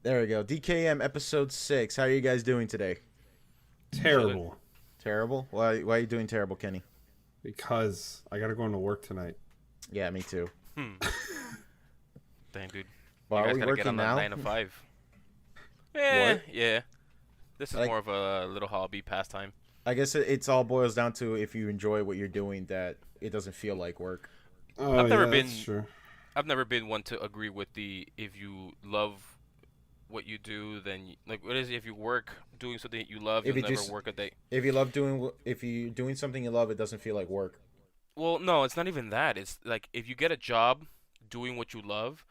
There we go. DKM episode 6. How are you guys doing today? Chilling. Terrible. Terrible? Why are you doing terrible, Kenny? Because I gotta go into work tonight. Yeah, me too. Hmm. Dang, dude. Well, You are guys we gotta get working on that now? 9 to 5. Yeah, What? yeah. This is Like, more of a little hobby pastime. I guess it's all boils down to if you enjoy what you're doing, that it doesn't feel like work. Oh I've never yeah, that's been true. I've never been one to agree with the if you love what you do, then like what is it, if you work doing something that you love, If you'll you never just work a day. if you're doing something you love, it doesn't feel like work. Well, no, it's not even that. It's like if you get a job doing what you love,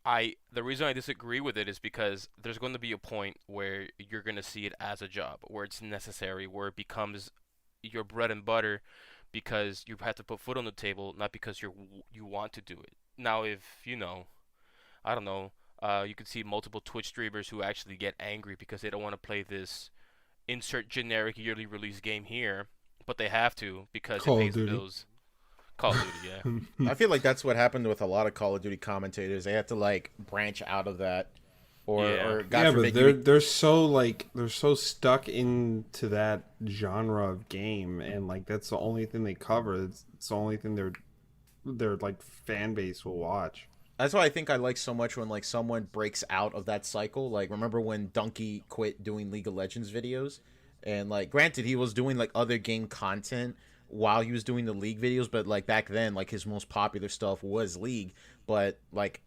I the reason I disagree with it is because there's going to be a point where you're going to see it as a job, where it's necessary, where it becomes your bread and butter because you have to put food on the table, not because you want to do it. Now, if I don't know, you can see multiple Twitch streamers who actually get angry because they don't want to play this insert generic yearly release game here, but they have to because it Call of pays the Duty. bills. Call of Duty, yeah. I feel like that's what happened with a lot of Call of Duty commentators. They had to like branch out of that, Yeah. or God Yeah, forbid but they're so stuck into that genre of game, and like that's the only thing they cover. It's the only thing their like fan base will watch. That's why I think I like so much when like someone breaks out of that cycle. Like remember when Donkey quit doing League of Legends videos, and like granted he was doing like other game content while he was doing the League videos, but like back then like his most popular stuff was League. But like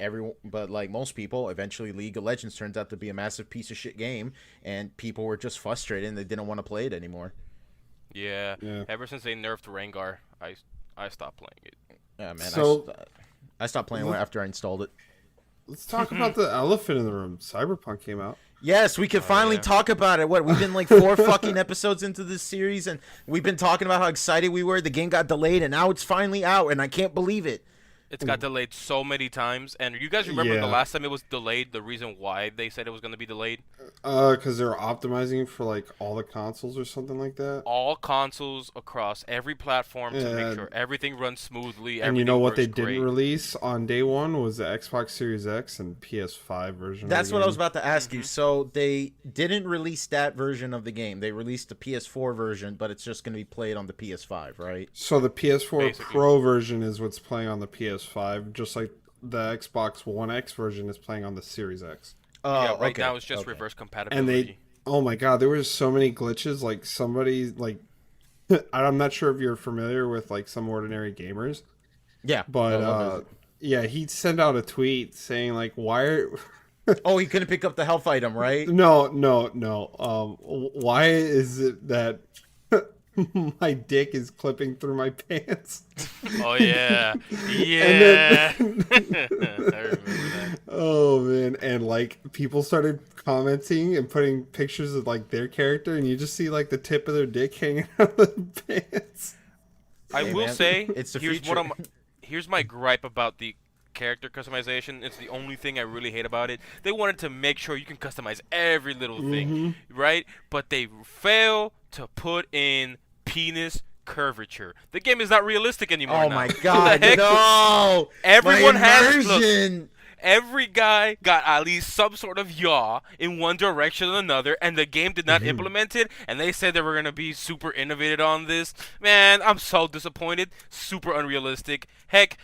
most people, eventually League of Legends turns out to be a massive piece of shit game, and people were just frustrated and they didn't want to play it anymore. Yeah. Yeah. Ever since they nerfed Rengar, I stopped playing it. Yeah, man. So I stopped playing it after I installed it. let's talk about the elephant in the room. Cyberpunk came out. Yes, we can finally yeah. talk about it. What, we've been like 4 fucking episodes into this series, and we've been talking about how excited we were. The game got delayed, and now it's finally out, and I can't believe it. It's got delayed so many times, and you guys remember the Yeah. last time it was delayed? The reason why they said it was going to be delayed? Because they're optimizing for like all the consoles or something like that. All consoles across every platform to Yeah. make sure everything runs smoothly. And you know everything what they works didn't great. release on day one was the Xbox Series X and PS5 version. That's of the what I was game. about to ask you. So they didn't release that version of the game. They released the PS4 version, but it's just going to be played on the PS5, right? So the PS4 Basically. Pro version is what's playing on the PS5, just like the Xbox One X version is playing on the Series X. Oh, Yeah, right okay, now it's just okay. reverse And compatibility. oh my god, there were so many glitches. Like somebody, like, I'm not sure if you're familiar with like some ordinary gamers, Yeah, but I love it. yeah, he'd send out a tweet saying like, why are Oh, he couldn't pick up the health item, right? no. Why is it that my dick is clipping through my pants? Oh yeah, And yeah. then, I remember that. oh man, and like people started commenting and putting pictures of like their character, and you just see like the tip of their dick hanging out of the pants. I Hey, will man, say, it's the here's future. here's my gripe about the character customization. It's the only thing I really hate about it. They wanted to make sure you can customize every little thing, right? But they fail to put in penis curvature. The game is not realistic anymore. Oh now. my What god, the heck? no! Everyone My has immersion! every guy got at least some sort of yaw in one direction or another, and the game did not implement it, and they said they were going to be super innovative on this. Man, I'm so disappointed. Super unrealistic. Heck,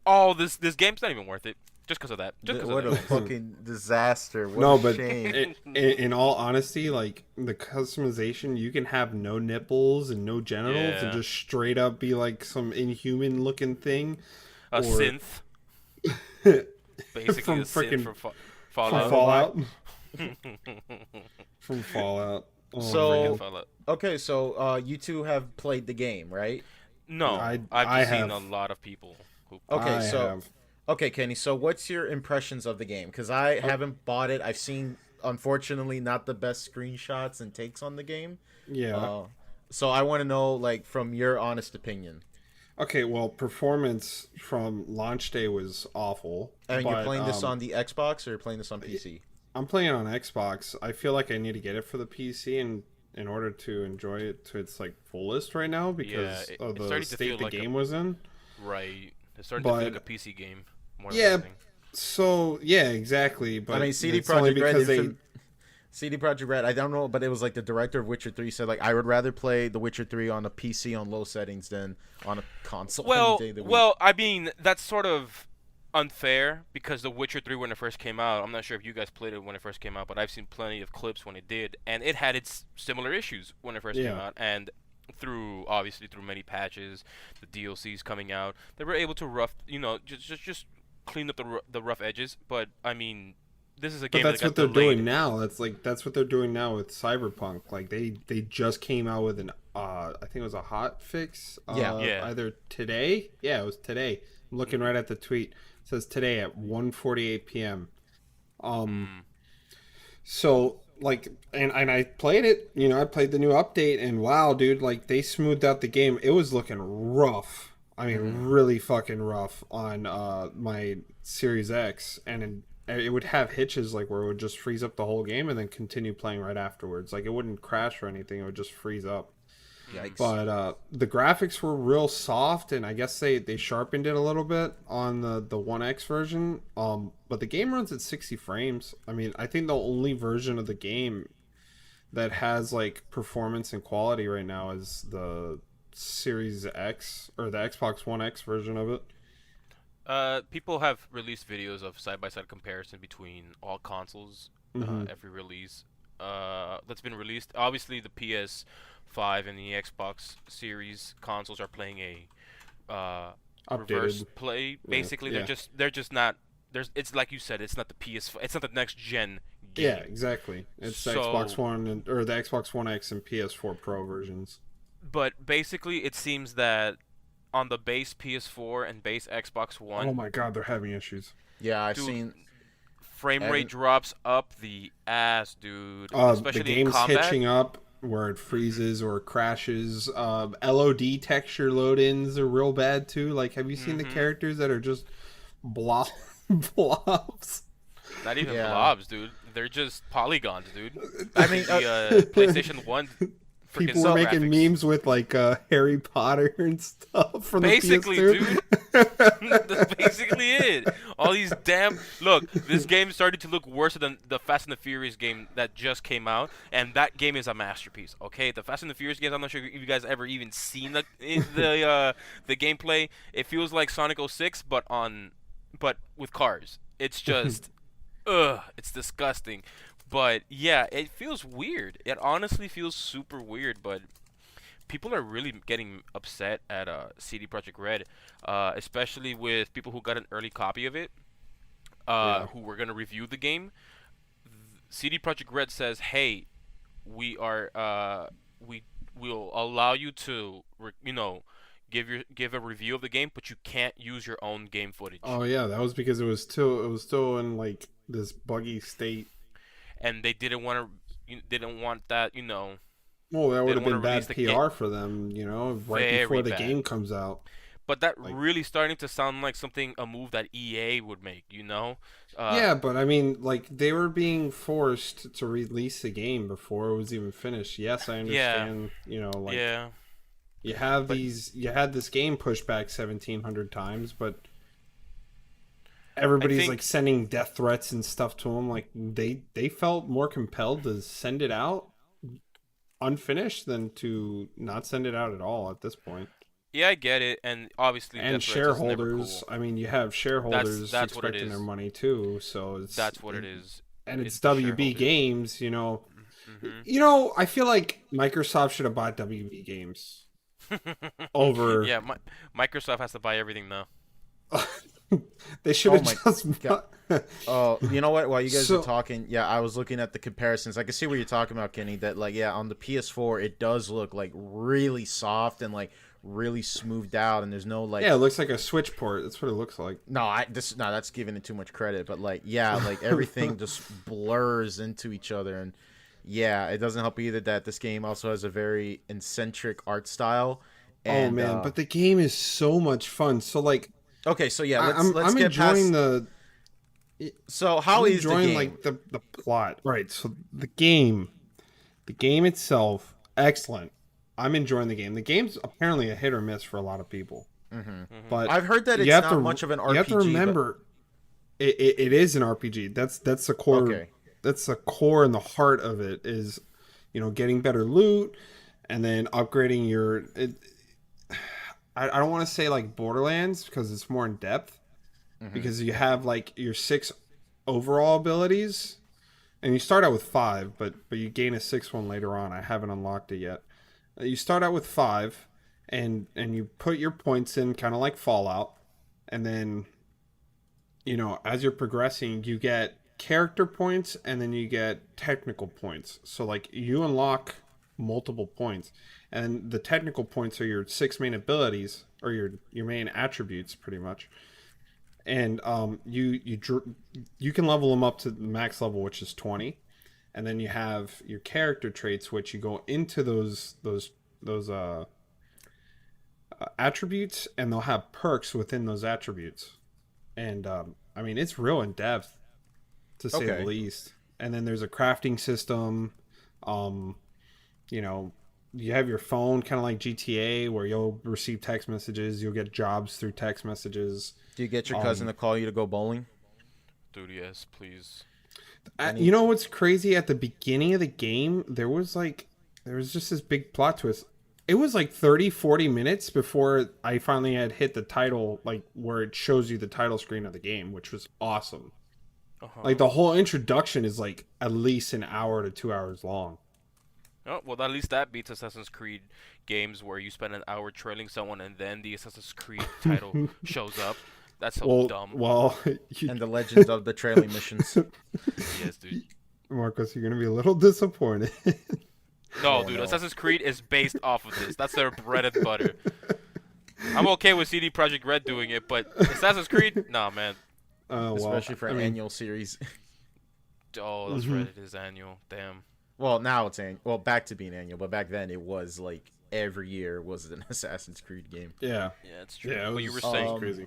all this game's not even worth it. Just because of that. Just because What of a that. fucking disaster. What No, a but shame. in all honesty, like the customization, you can have no nipples and no genitals and Yeah. just straight up be like some inhuman looking thing. A or- synth. Basically From a synth frickin' from From Fallout. Fallout. From Fallout. Oh, So- Freaking Fallout. Okay, so you two have played the game, right? No, I I've just seen have. a lot of people who. Okay, I so have. okay, Kenny. So what's your impressions of the game? Because I haven't bought it. I've seen, unfortunately, not the best screenshots and takes on the game. Yeah. So I want to know, like, from your honest opinion. Okay, well, performance from launch day was awful. And you're but, playing this on the Xbox or you're playing this on PC? I'm playing it on Xbox. I feel like I need to get it for the PC in order to enjoy it to its like fullest right now because it- of it's the starting to state feel the like a- game was in. Right. It's starting to feel But- like a PC game more than Yeah, anything. So yeah, exactly. I But mean, CD it's only Projekt Red, because they. CD Projekt Red. I don't know, but it was like the director of Witcher 3 said like I would rather play The Witcher 3 on a PC on low settings than on a console any day of the week. Well, I mean that's sort of unfair because The Witcher 3 when it first came out, I'm not sure if you guys played it when it first came out, but I've seen plenty of clips when it did, and it had its similar issues when it first came Yeah. out, and obviously through many patches, the DLCs coming out, they were able to just clean up the rough edges. But I mean, this is a But game that that's got what they're delayed. doing now. That's what they're doing now with Cyberpunk. Like they just came out with an I think it was a hot fix. Yeah. Either today. Yeah, it was today. I'm looking right at the tweet. It says today at 1:48 p.m. So like and I played it, I played the new update and wow, dude, like they smoothed out the game. It was looking rough. I mean, really fucking rough on my Series X, and it would have hitches like where it would just freeze up the whole game and then continue playing right afterwards. Like it wouldn't crash or anything; it would just freeze up. Yikes. But the graphics were real soft, and I guess they sharpened it a little bit on the One X version. But the game runs at 60 frames. I mean, I think the only version of the game that has like performance and quality right now is the Series X or the Xbox One X version of it. People have released videos of side-by-side comparison between all consoles, every release that's been released. Obviously, the PS5 and the Xbox Series consoles are playing a reverse Updated. play. Basically, Yeah. they're just not. It's like you said. It's not the PS. It's not the next gen game. Yeah, exactly. It's the So- Xbox One or the Xbox One X and PS4 Pro versions. But basically, it seems that on the base PS4 and base Xbox One, Oh my god, they're having issues. Yeah, I've Dude, seen. frame Evan- rate drops up the ass, dude. The Especially in game's combat. hitching up where it freezes or crashes. LOD texture load-ins are real bad too. Like, have you seen the characters that are just blobs? Not even Yeah. blobs, dude. They're just polygons, dude. I mean, The PlayStation 1 freaking People were making graphics. memes with like Harry Potter and stuff from Basically, the PS2. dude. That's basically it. All these damn look. This game started to look worse than the Fast and the Furious game that just came out, and that game is a masterpiece. Okay, the Fast and the Furious games. I'm not sure if you guys ever even seen the gameplay. It feels like Sonic 06, but with cars. It's just, it's disgusting. But yeah, it feels weird. It honestly feels super weird. But people are really getting upset at CD Projekt Red, especially with people who got an early copy of it, who were gonna review the game. CD Projekt Red says, "Hey, we will allow you to give a review of the game, but you can't use your own game footage." Oh yeah, that was because it was still in like this buggy state. And they didn't want that, Well, that would have didn't wanna been bad release the PR for them, right Very before the bad. game comes out. But that really starting to sound like a move that EA would make, Yeah, but I mean, like they were being forced to release the game before it was even finished. Yes, I understand. Like yeah. you had this game pushed back 1,700 times, but everybody's think- like sending death threats and stuff to them. Like they felt more compelled to send it out unfinished than to not send it out at all at this point. Yeah, I get it, and obviously And death threats is never shareholders, cool. I mean, you have shareholders That's what it expecting is. their money too. So That's what it is. and it's the WB shareholders. Games. I feel like Microsoft should have bought WB Games over. Yeah, Microsoft has to buy everything now. They should Oh have my just. God. Oh, you know what? While you guys So- are talking, yeah, I was looking at the comparisons. I can see what you're talking about, Kenny. That like, yeah, on the PS4, it does look like really soft and like really smoothed out, and there's no like. Yeah, it looks like a Switch port. That's what it looks like. No, that's giving it too much credit. But like, yeah, like everything just blurs into each other, and yeah, it doesn't help either that this game also has a very eccentric art style. And, Oh man, but the game is so much fun. So like, okay, so yeah, let's I'm get enjoying past. So how I'm is the enjoying game? like the plot. Right. So the game itself, excellent. I'm enjoying the game. The game's apparently a hit or miss for a lot of people. But I've heard that it's you have not to, much of an RPG. You have to remember, It is an RPG. That's the core. Okay. That's the core and the heart of it is, getting better loot, and then upgrading your. I don't want to say like Borderlands because it's more in depth, Hmm. because you have like your 6 overall abilities, and you start out with 5, but you gain a 6th one later on. I haven't unlocked it yet. You start out with 5, and you put your points in kind of like Fallout, and then as you're progressing, you get character points and then you get technical points. So like you unlock multiple points, and the technical points are your 6 main abilities or your main attributes, pretty much. And you can level them up to the max level, which is 20, and then you have your character traits, which you go into those attributes, and they'll have perks within those attributes. And I mean, it's real in depth, to say the Okay. least. And then there's a crafting system. Um, you know, you have your phone, kind of like GTA, where you'll receive text messages. You'll get jobs through text messages. Do you get your cousin Um, to call you to go bowling? Dude, yes, please. Any? you know what's crazy? At the beginning of the game, there was just this big plot twist. It was like 30, 40 minutes before I finally had hit the title, like where it shows you the title screen of the game, which was awesome. Uh Like huh. the whole introduction is like at least an hour to 2 hours long. Oh, well, at least that beats Assassin's Creed games where you spend an hour trailing someone and then the Assassin's Creed title shows up. That's so dumb. well, And the legends of the trailing missions. Yes, dude. Marcos, you're gonna be a little disappointed. No, Oh dude, no. Assassin's Creed is based off of this. That's their bread and butter. I'm okay with CD Projekt Red doing it, but Assassin's Creed, nah, man. Well, Especially for I an mean, annual series. Oh, that's mhm. right. It is annual. Damn. Well, now it's annual. Well, back to being annual, but back then it was like every year was an Assassin's Creed game. Yeah, Yeah, that's true. yeah, But you were it was saying, crazy.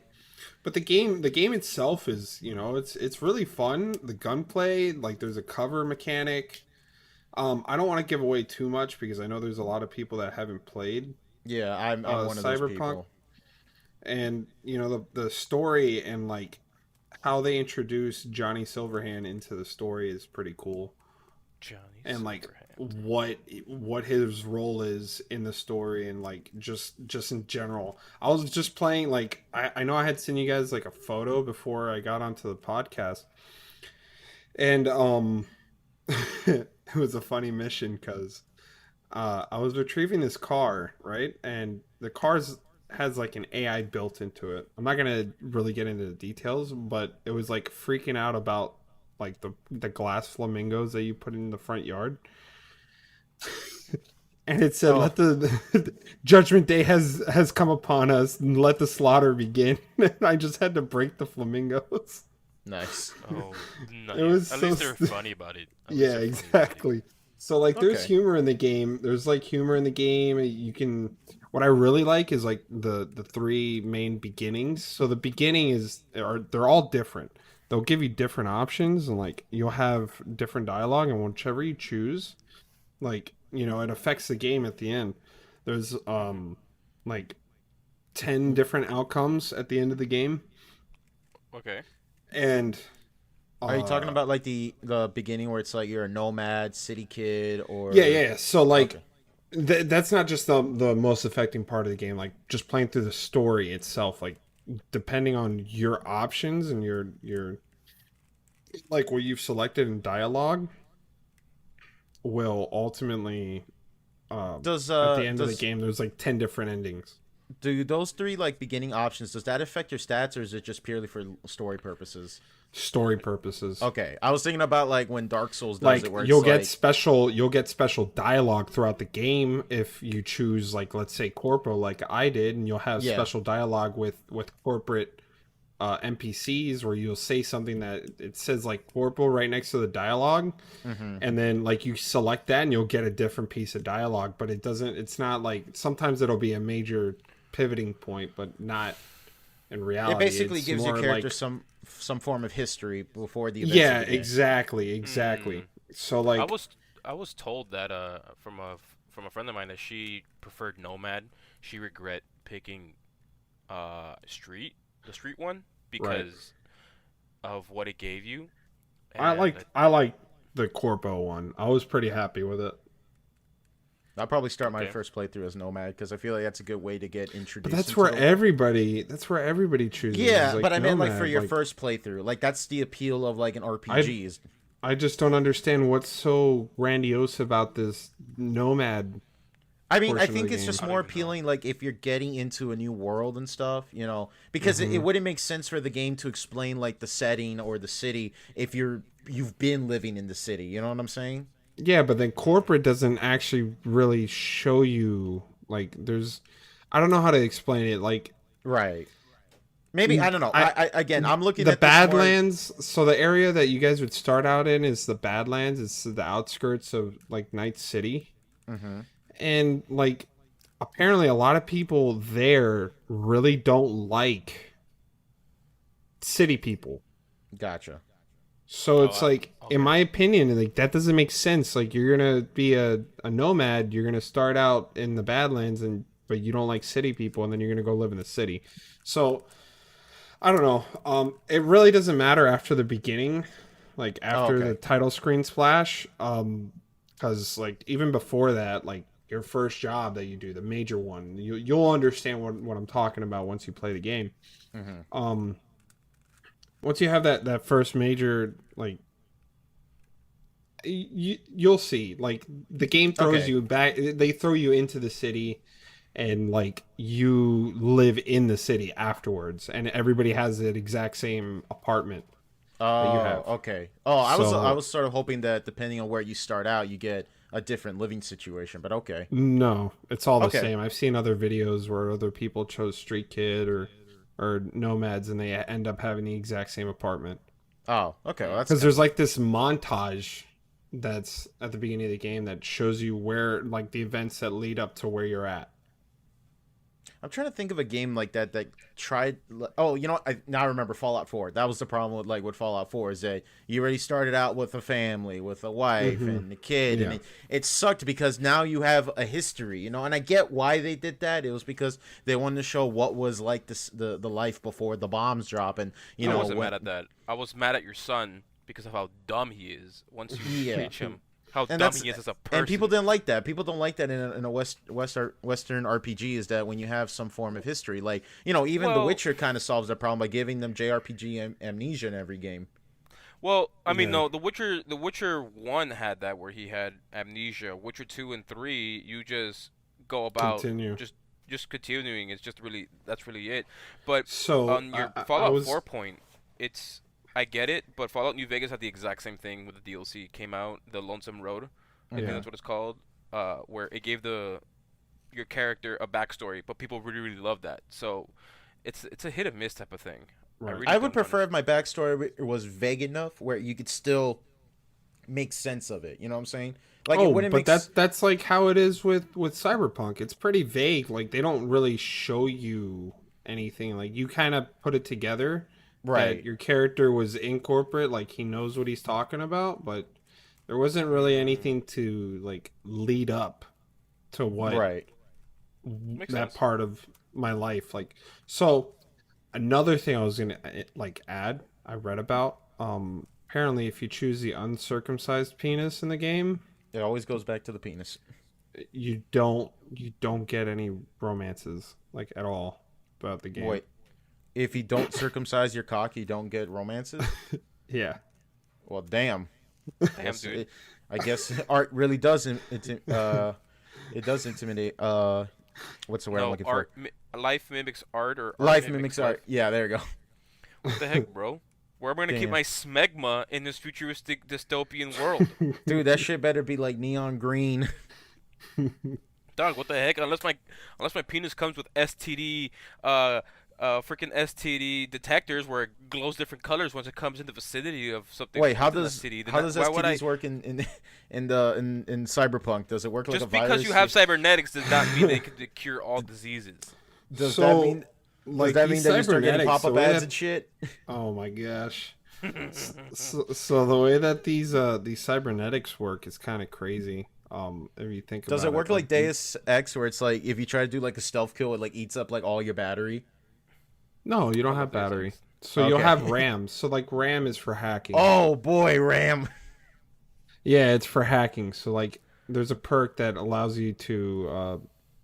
But the game itself is, it's really fun. The gunplay, like there's a cover mechanic. I don't want to give away too much because I know there's a lot of people that haven't played Yeah, I'm one of those Cyberpunk, people. and the story and like how they introduce Johnny Silverhand into the story is pretty cool. Johnny And like Silverhand. what his role is in the story, and like just in general. I was just playing, like I know I had sent you guys like a photo before I got onto the podcast, and it was a funny mission because I was retrieving this car, right? And the car's has like an AI built into it. I'm not gonna really get into the details, but it was like freaking out about like the glass flamingos that you put in the front yard. And it said, Oh, "Let the judgment day has come upon us, and let the slaughter begin." And I just had to break the flamingos. nice. Oh, It nice. was At so least they're funny about it. At least yeah, they're funny about it. exactly. So like there's Okay. humor in the game. There's like humor in the game. You can What I really like is like the three main beginnings. So the beginning they're all different. They'll give you different options, and like you'll have different dialogue, and whichever you choose, like, it affects the game at the end. There's Hmm. like 10 different outcomes at the end of the game. Okay. And Are you talking uh about like the beginning where it's like you're a nomad, city kid, yeah, or yeah. So like okay, that's not just the most affecting part of the game. Like just playing through the story itself, like depending on your options and your like what you've selected in dialogue, will ultimately, does at the end of the does game, there's like 10 different endings. do those three like beginning options, does that affect your stats, or is it just purely for story purposes? Story purposes. Okay, I was thinking about like when Dark Souls does Like it, where it's like you'll get special dialogue throughout the game if you choose, like, let's say corporal, like I did, and you'll have yeah, special dialogue with corporate NPCs, where you'll say something that it says like corporal right next to the dialogue, mm-hmm. and then like you select that and you'll get a different piece of dialogue. But it's not like, sometimes it'll be a major pivoting point, but not in It reality. basically It's gives your more character like, some form of history before the events of yeah, the game. exactly, Hmm. exactly. So I like, was I was told that from a friend of mine that she preferred Nomad. She regret picking street the street one right. because of what it gave you. I And like the Corpo one. I was pretty happy with it. I'll probably start my Okay. first playthrough as Nomad because I feel like that's a good way to get But introduced. that's into where the- everybody chooses. Yeah, is, like, but I meant like Nomad. for your Like, first playthrough, like that's the appeal of like an RPG. Is I just don't understand what's so grandiose about this Nomad. I mean, I portion of think the it's game. just I don't more even know. appealing, like if you're getting into a new world and stuff, you know, because it wouldn't make sense for the game to explain like the setting or the city if you've been living in the city. You know what I'm saying? Yeah, but then corporate doesn't actually really show you like there's. I don't know how to explain it. Like Right. Maybe I don't know. I again, I'm looking the at this more- Badlands. So the area that you guys would start out in is the Badlands. It's the outskirts of like Night City, and like apparently a lot of people there really don't like city people. Gotcha. So it's like, okay. in my opinion, like that doesn't make sense. Like you're gonna be a nomad. You're gonna start out in the Badlands, but you don't like city people, and then you're gonna go live in the city. So I don't know. It really doesn't matter after the beginning, like after okay. the title screen splash. Because like even before that, like your first job that you do, the major one, you'll understand what I'm talking about once you play the game. Once you have that first major, like you'll see, like the game throws Okay. you back. They throw you into the city, and like you live in the city afterwards, and everybody has the exact same apartment. Oh, you have. okay. Oh, I So- was sort of hoping that depending on where you start out, you get a different living situation, but okay. No, it's all the Okay. same. I've seen other videos where other people chose Street Kid or Nomads, and they end up having the exact same apartment. Oh, okay. Well, that's Because there's like this montage that's at the beginning of the game that shows you where like the events that lead up to where you're at. I'm trying to think of a game like that that tried. Oh, you know, now I remember Fallout 4. That was the problem with with Fallout 4 is that you already started out with a family, with a wife and a kid, and Yeah. it sucked because now you have a history, you know. And I get why they did that. It was because they wanted to show what was like the life before the bombs drop, and you I know. wasn't mad at that. I was mad at your son because of how dumb he is. Once you Yeah. reach him, how And dumb he is as a person. And people didn't like that. People don't like that in a Western RPG is that when you have some form of history, like, you know, even The Well- Witcher kind of solves that problem by giving them JRPG amnesia in every game. Well, I mean, Yeah. no, The Witcher 1 had that where he had amnesia. Witcher 2 and 3, you just go about Continue. just continuing. It's just really that's really it. But So on your I Fallout was 4 point, it's I get it, but Fallout New Vegas had the exact same thing with the DLC came out, the Lonesome Road. I think Yeah. that's what it's called. Where it gave your character a backstory, but people really really love that. So it's a hit or miss type of thing. Right. Really I would don't prefer if my backstory was vague enough where you could still make sense of it. You know what I'm saying? Like, it wouldn't make that's like how it is with Cyberpunk. It's pretty vague. Like they don't really show you anything. Like you kind of put it together. Right. That your character was in corporate, like he knows what he's talking about, but there wasn't really anything to like lead up to what right. Makes that sense. part of my life. Like, so another thing I was gonna like add, I read about. Apparently, if you choose the uncircumcised penis in the game, It always goes back to the penis. you don't get any romances like at all throughout the game. Wait. If you don't circumcise your cock, you don't get romances? Yeah. Well, damn. Damn, dude. I guess art really does it does intimidate. What's the word I'm No, looking art, for? life mimics art, or art Life mimics art. life. Yeah, there you go. What the heck, bro? Where am I gonna keep Damn. my smegma in this futuristic dystopian world? Dude, that shit better be like neon green. Dog, what the heck? Unless my penis comes with STD, freaking STD detectors where it glows different colors once it comes in the vicinity of something. Wait, how with an does STD, then how does why would I? STDs work in Cyberpunk? Does it work like Just a virus? because you have cybernetics does not mean they can cure all diseases. does So, that mean like, that you start getting cybernetics, pop-up the way ads that- and shit? Oh my gosh. So the way that these cybernetics work is kind of crazy. If you think Does about it work like Deus Ex, where it's like if you try to do like a stealth kill, it like eats up like all your battery? No, you don't have Probably battery. isn't. So you'll Okay. have RAM. So like RAM is for hacking. Oh boy, Ram. Yeah, it's for hacking. So like there's a perk that allows you to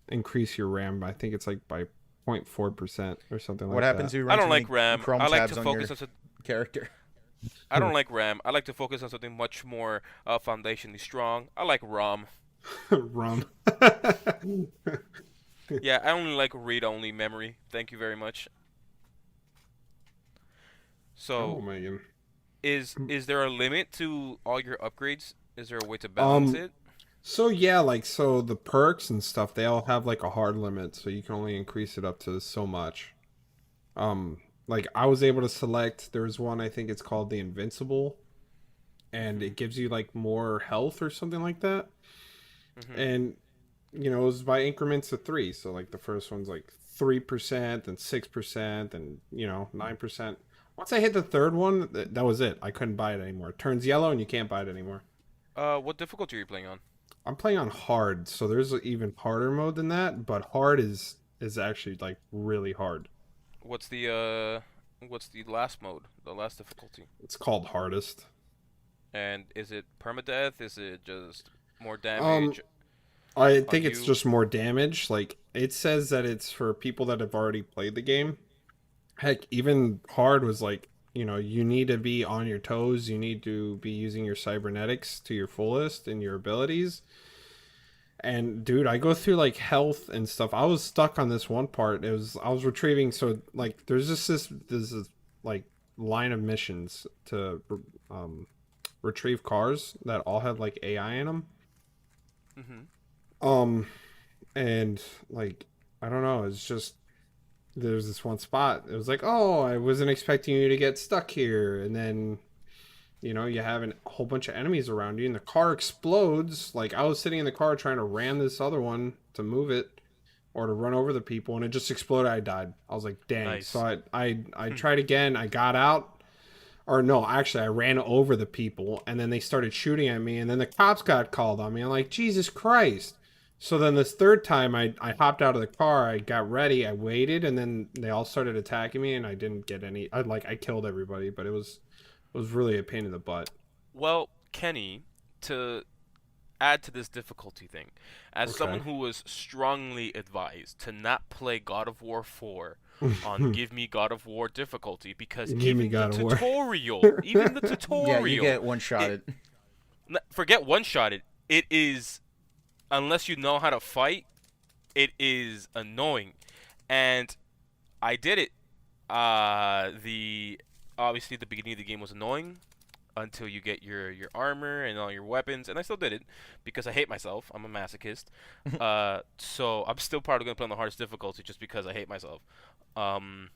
increase your RAM. I think it's like by 0.4% or something What like happens that. if you I run too don't many like RAM. Chrome I like tabs to on your focus on. character? I don't like RAM. I like to focus on something much more foundationally strong. I like ROM. ROM. Yeah, I only like read-only memory. Thank you very much. Oh So, man. is there a limit to all your upgrades? Is there a way to balance Um it? so yeah, like so the perks and stuff, they all have like a hard limit, so you can only increase it up to so much. Um like I was able to select there's one I think it's called the Invincible and Mhm. it gives you like more health or something like that. Mhm. And it was by increments of 3. So like the first one's like 3% and 6% and 9%. Once I hit the third one, that was it. I couldn't buy it anymore. It turns yellow and you can't buy it anymore. What difficulty are you playing on? I'm playing on hard, so there's an even harder mode than that, but hard is actually like really hard. What's the last mode? The last difficulty? It's called hardest. And is it permadeath? Is it just more Um damage I on think it's you? just more damage. Like it says that it's for people that have already played the game. Heck, even hard was like, you need to be on your toes. You need to be using your cybernetics to your fullest and your abilities. And dude, I go through like health and stuff. I was stuck on this one part. I was retrieving. So like, there's just this like line of missions to um, retrieve cars that all have like AI in them. Mhm. Um, and like, I don't know. It's just there's this one spot. It was like, oh, I wasn't expecting you to get stuck here, and then you have a whole bunch of enemies around you, and the car explodes. Like I was sitting in the car trying to ram this other one to move it or to run over the people, and it just exploded. I died. I was like, dang. So Nice. I tried again. I got out. Or no, actually, I ran over the people, and then they started shooting at me, and then the cops got called on me. I'm like, Jesus Christ! So then this third time, I hopped out of the car, I got ready, I waited, and then they all started attacking me, and I didn't get any. I killed everybody, but it was really a pain in the butt. Well, Kenny, to add to this difficulty thing, as someone Okay. who was strongly advised to not play God of War 4 on Give Me God of War difficulty, because Give me God of War. even the Yeah, you tutorial, get one shot it, it. forget one shot it is, unless you know how to fight, it is annoying. And I did it. The Obviously the beginning of the game was annoying until you get your armor and all your weapons, and I still did it because I hate myself. I'm a masochist. So I'm still probably gonna play on the hardest difficulty just because I hate myself. Um,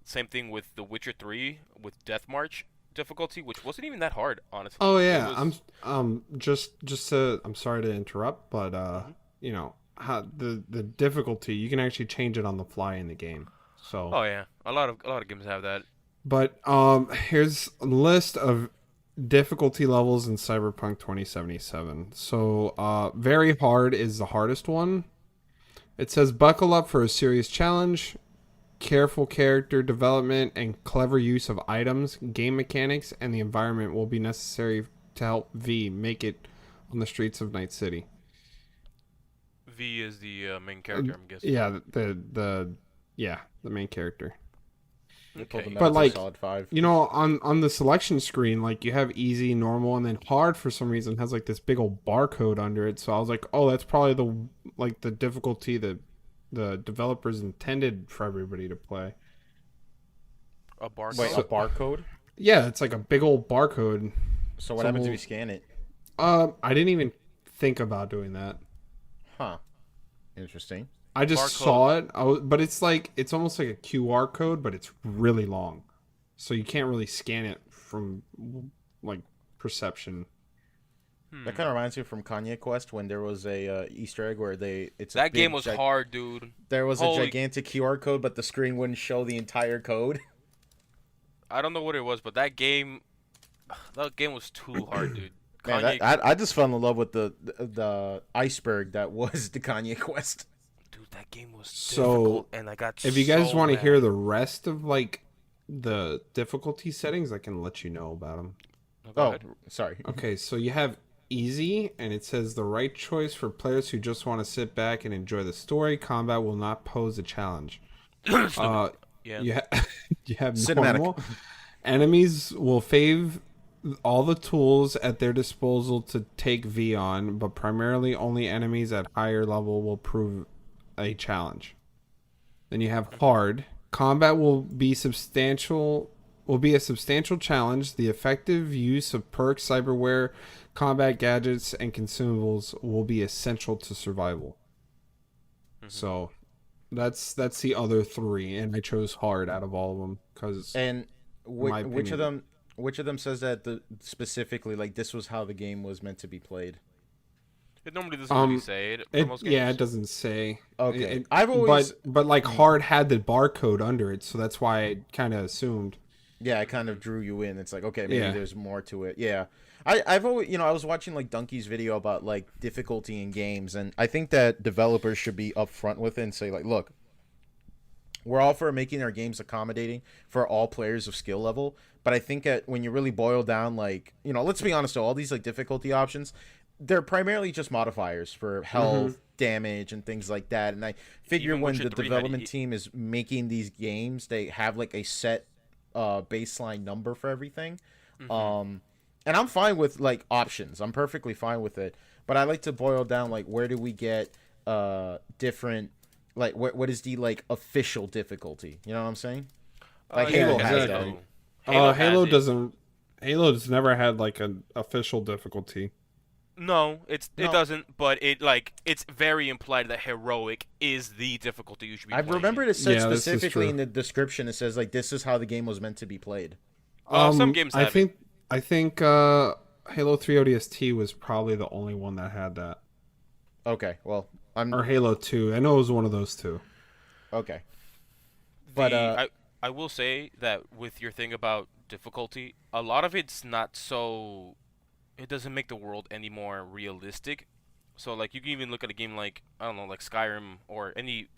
Same thing with The Witcher 3 with Death March difficulty, which wasn't even that hard, honestly. Oh It yeah, I'm was. just to, I'm sorry to interrupt, but Mhm. how the difficulty you can actually change it on the fly in the game. So Oh yeah, a lot of games have that. but here's a list of difficulty levels in Cyberpunk 2077. So very hard is the hardest one. It says buckle up for a serious challenge, careful character development, and clever use of items, game mechanics, and the environment will be necessary to help V make it on the streets of Night City. V is the main Uh, character, I'm guessing. yeah, the main character. They pulled the Okay. But Metal Gear like, Solid 5. on the selection screen, like you have easy, normal, and then hard for some reason has like this big old barcode under it. So I was like, oh, that's probably the difficulty that the developers intended for everybody to play. A Wait, barcode. a barcode? Yeah, it's like a big old barcode. So what Some happens if will- you scan it? I didn't even think about doing that. Huh. Interesting. I just Barcode. saw it. But it's like it's almost like a QR code, but it's really long, so you can't really scan it from like perception. That kind of reminds me from Kanye Quest when there was a Easter egg where it's a That big game was hard, dude. There was a Holy- gigantic QR code, but the screen wouldn't show the entire code. I don't know what it was, but that game was too hard, dude. Man, Kanye, I just fell in love with the iceberg that was the Kanye Quest. dude, that game was So, difficult, and I got If you guys so want to mad. hear the rest of like the difficulty settings, I can let you know about them. No, go Oh, ahead. sorry. Okay, so you have easy, and it says the right choice for players who just want to sit back and enjoy the story. Combat will not pose a challenge. Uh, Yeah. you, you have Cinematic. normal. Enemies will fave all the tools at their disposal to take V on, but primarily only enemies at higher level will prove a challenge. Then you have hard. Combat will be a substantial challenge. The effective use of perks, cyberware, combat gadgets, and consumables will be essential to survival. So that's the other three, and I chose hard out of all of them because And my which of opinion. them says that specifically like this was how the game was meant to be played? It normally doesn't really say it for most games. Yeah, it doesn't say. Okay. I've always but like hard had the barcode under it, so that's why I kind of assumed. Yeah, I kind of drew you in. It's like, okay, maybe Yeah. there's more to it. Yeah. I've always, I was watching like Donkey's video about like difficulty in games, and I think that developers should be upfront with it and say like, look, we're all for making our games accommodating for all players of skill level, but I think that when you really boil down like, let's be honest though, all these like difficulty options, they're primarily just modifiers for health, damage, and things like that. And I figure Even when Witcher the 3 had development it- team is making these games, they have like a set baseline number for everything. And I'm fine with like options. I'm perfectly fine with it. But I like to boil down like where do we get different like what is the like official difficulty? You know what I'm saying? Like yeah, Halo has exactly. that. Halo Halo has it. doesn't. Halo's never had like an official difficulty. No, it No. doesn't. But it's very implied that heroic is the difficulty you should be I playing. remember it said Yeah, this is specifically true. in the description. It says like this is how the game was meant to be played. Well, some games I have think Halo 3 ODST was probably the only one that had that, Okay, well or Halo 2. I know it was one of those two. okay. But But I will say that with your thing about difficulty, a lot of it's not so. It doesn't make the world any more realistic. So like you can even look at a game like I don't know, like Skyrim or any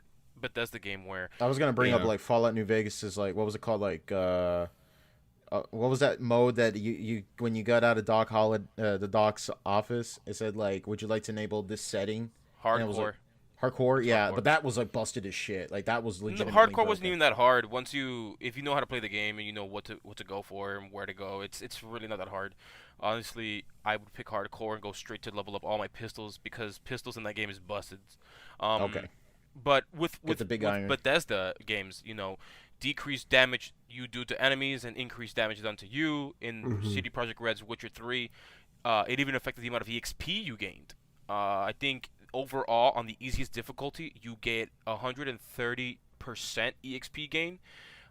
Bethesda game where I was gonna bring up Yeah. like Fallout New Vegas is like what was it called like what was that mode that you when you got out of the Doc's office it said like would you like to enable this setting and it was hardcore. like hardcore yeah Hardcore. but that was like busted as shit like that was No, legitimately hardcore wasn't broken. even that hard. If you know how to play the game and you know what to go for and where to go, it's really not that hard. Honestly, I would pick hardcore and go straight to level up all my pistols because pistols in that game is busted. Okay. But with the big with iron. Bethesda games, decreased damage you do to enemies and increased damage done to you. In CD Projekt Red's Witcher 3, it even affected the amount of EXP you gained. I think overall on the easiest difficulty you get 130% EXP gain,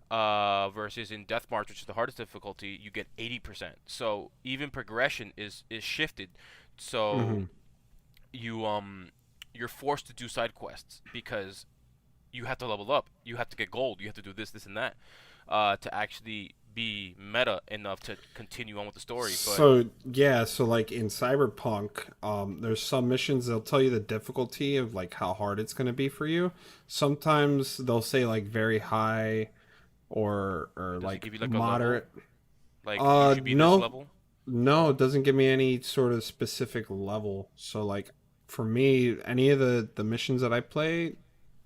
versus in Death March, which is the hardest difficulty, you get 80%. So even progression is shifted. So you're forced to do side quests because you have to level up, you have to get gold, you have to do this, and that, to actually be meta enough to continue on with the story. But So like in Cyberpunk, there's some missions they'll tell you the difficulty of like how hard it's going to be for you. Sometimes they'll say like very high or does it like give you like moderate. a level? Like you should be no. this level. No, it doesn't give me any sort of specific level. So like for me, any of the missions that I play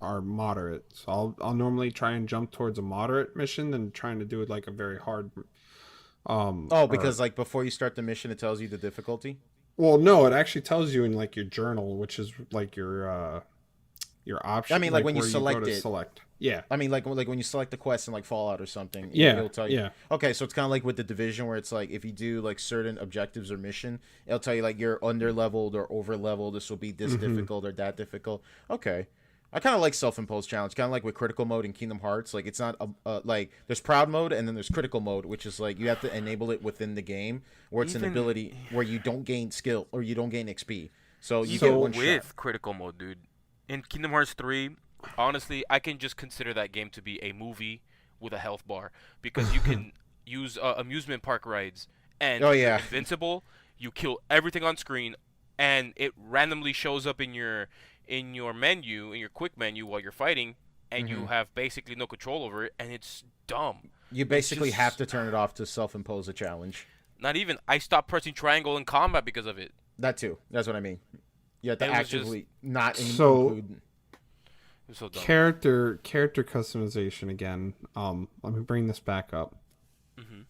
are moderate. So I'll normally try and jump towards a moderate mission than trying to do it like a very hard Oh, because like before you start the mission it tells you the difficulty. well, no, it actually tells you in like your journal, which is like your option. I mean, like when you where select go to it. select. Yeah. I mean, like when you select the quest in like Fallout or something, Yeah, it'll tell you. yeah. Okay, so it's kind of like with the Division, where it's like if you do like certain objectives or mission, it'll tell you like you're under leveled or over leveled. This will be this difficult or that difficult. Okay, I kind of like self-imposed challenge, kind of like with critical mode in Kingdom Hearts. Like it's not like there's proud mode and then there's critical mode, which is like you have to enable it within the game, where it's an Even- ability where you don't gain skill or you don't gain XP. So you Even get one with shot. critical mode, dude. In Kingdom Hearts 3, honestly, I can just consider that game to be a movie with a health bar because you can use amusement park rides and Oh, you're yeah. invincible. You kill everything on screen, and it randomly shows up in your menu, in your quick menu while you're fighting, and you have basically no control over it, and it's dumb. You It's basically just have to turn it off to self-impose a challenge. not even. I stopped pressing triangle in combat because of it. That too. That's what I mean. You have to It was actively not So- include. It was so dumb. Character customization again. Let me bring this back up. Mhm.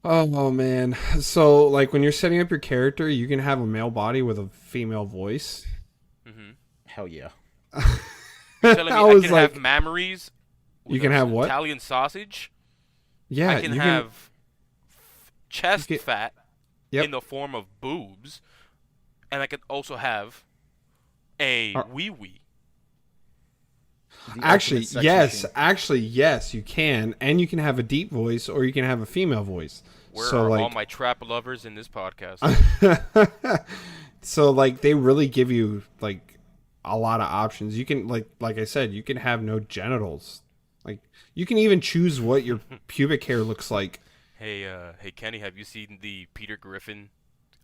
Oh man. So like when you're setting up your character, you can have a male body with a female voice. Mhm. Hell yeah. You're telling me I I was can like, have mammaries? you with can a have what? Italian sausage. Yeah, I can you have chest you fat Yep. in the form of boobs, and I can also have a Are- wee wee. The Actually, ultimate sex yes. machine. Actually, yes, you can, and you can have a deep voice, or you can have a female voice. Where so are like, all my trap lovers in this podcast? so like they really give you like a lot of options. You can like I said, you can have no genitals. Like you can even choose what your pubic hair looks like. Hey, Kenny, have you seen the Peter Griffin?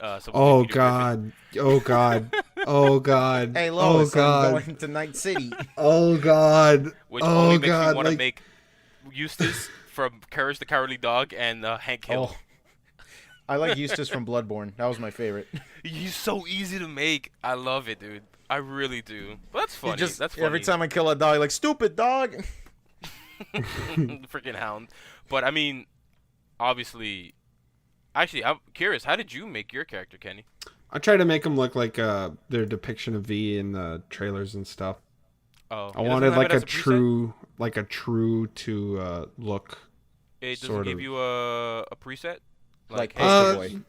Oh Peter Griffin? God! Oh God! Oh God! Hey Oh Lois, I'm God! going to Night City. Oh God! Which Oh only makes God! me want to Like, make Eustace from Courage the Cowardly Dog and Hank Hill. Oh, I like Eustace from Bloodborne. That was my favorite. He's so easy to make. I love it, dude. I really do. But that's funny. Just That's funny. every time I kill a dog, like stupid dog. Freaking hound. But I mean, obviously, actually, I'm curious. How did you make your character, Kenny? I try to make them look like their depiction of V in the trailers and stuff. Oh, I it doesn't wanted have like it as a preset? true to look. It doesn't sort give of. you a preset. Like hey, Poster Boy.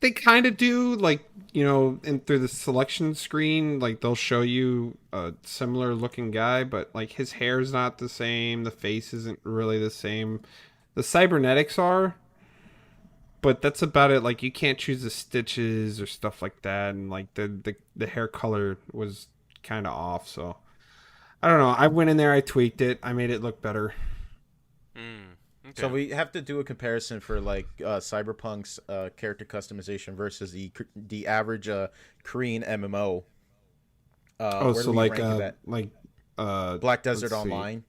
They kind of do, like, you know, and through the selection screen, like they'll show you a similar looking guy, but like his hair's not the same, the face isn't really the same. The cybernetics are, but that's about it. Like you can't choose the stitches or stuff like that, and like the hair color was kind of off. So I don't know. I went in there, I tweaked it, I made it look better. Okay. So we have to do a comparison for like Cyberpunk's character customization versus the average Korean MMO. Where So do we rank it at? like Black Desert let's see. Online.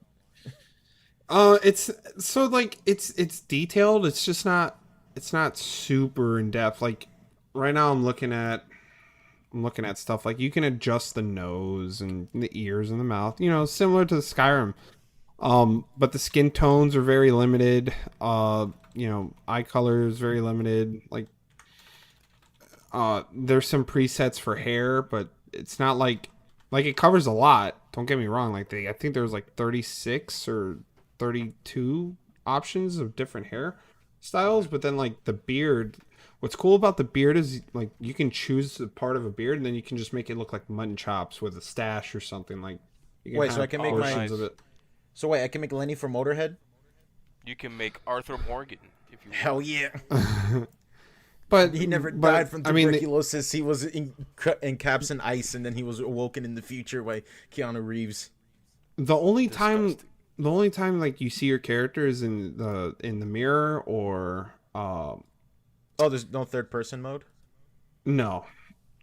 It's so like it's detailed. It's not super in depth. Like right now, I'm looking at stuff like you can adjust the nose and the ears and the mouth. You know, similar to Skyrim. But the skin tones are very limited. You know, eye color is very limited. Like, there's some presets for hair, but it's not like it covers a lot. Don't get me wrong. Like I think there's like 36 or 32 options of different hair styles, but then like the beard. What's cool about the beard is like you can choose a part of a beard, and then you can just make it look like mutton chops with a stash or something. Like, you can Wait, so have I can make portions mine- of it. So wait, I can make Lenny from Motorhead. You can make Arthur Morgan if you want. Hell yeah! But He never but, died from I mean, tuberculosis. He was in caps and ice, and then he was awoken in the future by Keanu Reeves. the only time Disgusting. like you see your character is in the mirror or Oh, there's no third person mode. no.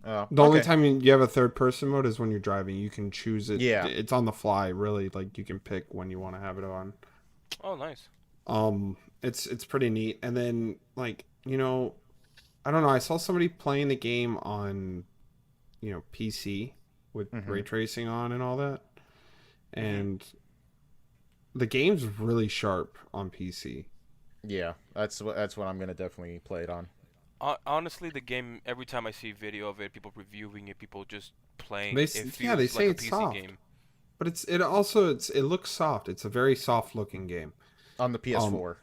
Oh, The only okay. time you have a third person mode is when you're driving. You can choose it. Yeah. It's on the fly, really. Like you can pick when you want to have it on. Oh, nice. It's pretty neat. And then like, you know, I don't know, I saw somebody playing the game on, you know, PC with ray tracing on and all that. And the game's really sharp on PC. Yeah, that's what I'm gonna definitely play it on. Honestly, the game. Every time I see video of it, people reviewing it, people just playing. They it s- feels yeah, they say like it's a PC soft. game. But it looks soft. It's a very soft looking game. On the PS4.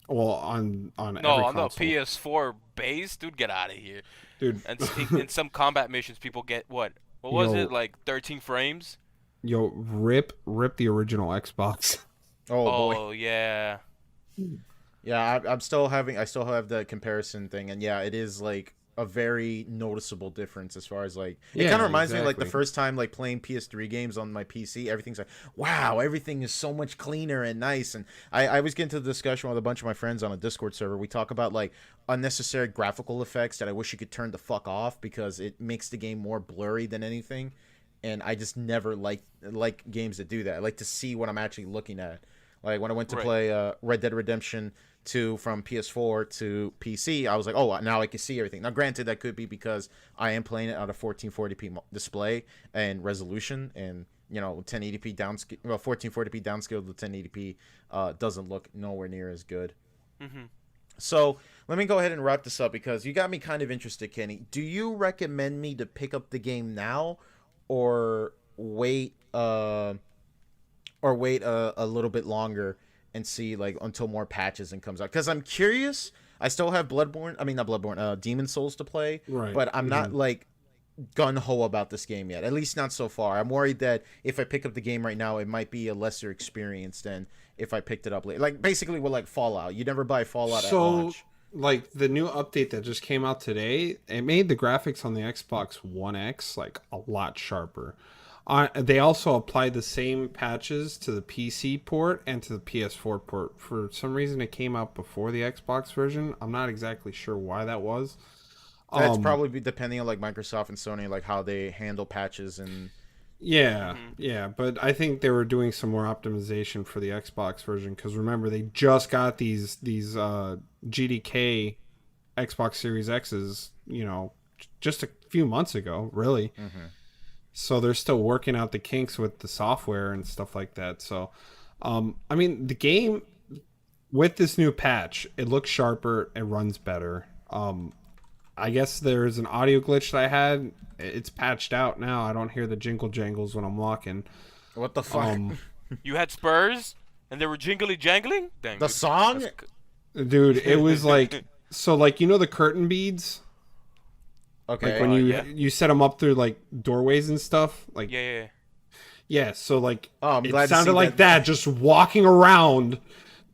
Well, on No, every on the console. PS4 base, dude, get out of here. Dude, And in some combat missions, people get what? What was Yo. it? Like 13 frames? yo, rip the original Xbox. Oh boy. Oh yeah. Yeah, I still have the comparison thing, and yeah, it is like a very noticeable difference as far as like it Yeah, kind of reminds me like the exactly. first time like playing PS3 games on my PC. Everything's like, wow, everything is so much cleaner and nice. And I was getting to the discussion with a bunch of my friends on a Discord server. We talk about like unnecessary graphical effects that I wish you could turn the fuck off because it makes the game more blurry than anything. And I just never like games that do that. I like to see what I'm actually looking at. Like when I went to Right. play Red Dead Redemption 2 from PS4 to PC, I was like, oh, now I can see everything. Now, granted, that could be because I am playing it on a 1440p display and resolution, and 1080p downscale, 1440p downscaled to 1080p doesn't look nowhere near as good. Hmm. So let me go ahead and wrap this up because you got me kind of interested, Kenny. Do you recommend me to pick up the game now, or wait? A little bit longer and see like until more patches and comes out? Because I'm curious. I still have Bloodborne. I mean, not Bloodborne. Demon Souls to play, Right. but I'm not like gun ho about this game yet. At least not so far. I'm worried that if I pick up the game right now, it might be a lesser experience than if I picked it up later. Like basically, with like Fallout, you never buy Fallout at launch. Like the new update that just came out today, it made the graphics on the Xbox One X like a lot sharper. They also applied the same patches to the PC port and to the PS4 port. For some reason, it came out before the Xbox version. I'm not exactly sure why that was. That's probably depending on like Microsoft and Sony, like how they handle patches and. Yeah, yeah, but I think they were doing some more optimization for the Xbox version because remember they just got these GDK Xbox Series X's, just a few months ago, really. Mm-hmm. So they're still working out the kinks with the software and stuff like that. So, I mean, the game with this new patch, it looks sharper, it runs better. I guess there's an audio glitch that I had. It's patched out now. I don't hear the jingle jangles when I'm walking. What the fuck? You had Spurs, and they were jingly jangling. Dang, The dude. song? Dude, it was like so. Like the curtain beads. Okay. Like when you set them up through like doorways and stuff. Like Yeah. yeah. So like I'm it glad to sounded see like that. Just walking around.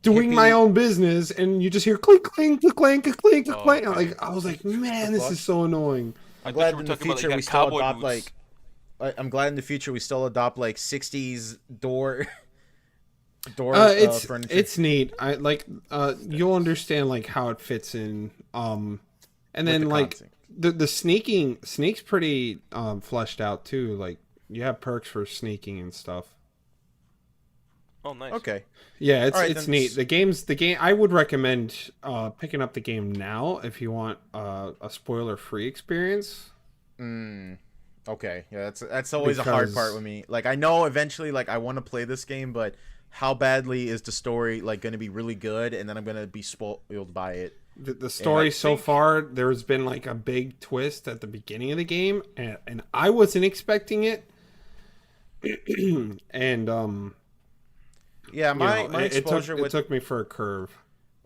Doing Hippie- my own business, and you just hear clink, clink, clink, clink, clink, Oh, clink. okay. Like I was like, man, this is so annoying. I'm I thought glad you were in the talking about, future like, we that still cowboy adopt boots. I'm glad in the future we still adopt like 60s door furniture. It's neat. I like you'll understand like how it fits in. And then the like content. the sneak's pretty fleshed out too. Like you have perks for sneaking and stuff. Oh, nice. Okay. Yeah, All right, it's then neat. The game. I would recommend picking up the game now if you want a spoiler free experience. Okay. Yeah, that's always a hard part Because- with me. Like I know eventually like I want to play this game, but how badly is the story like going to be really good and then I'm going to be spoiled by it? The story so think- far, there's been like a big twist at the beginning of the game, and I wasn't expecting it. And Yeah, my it exposure with took me for a curve.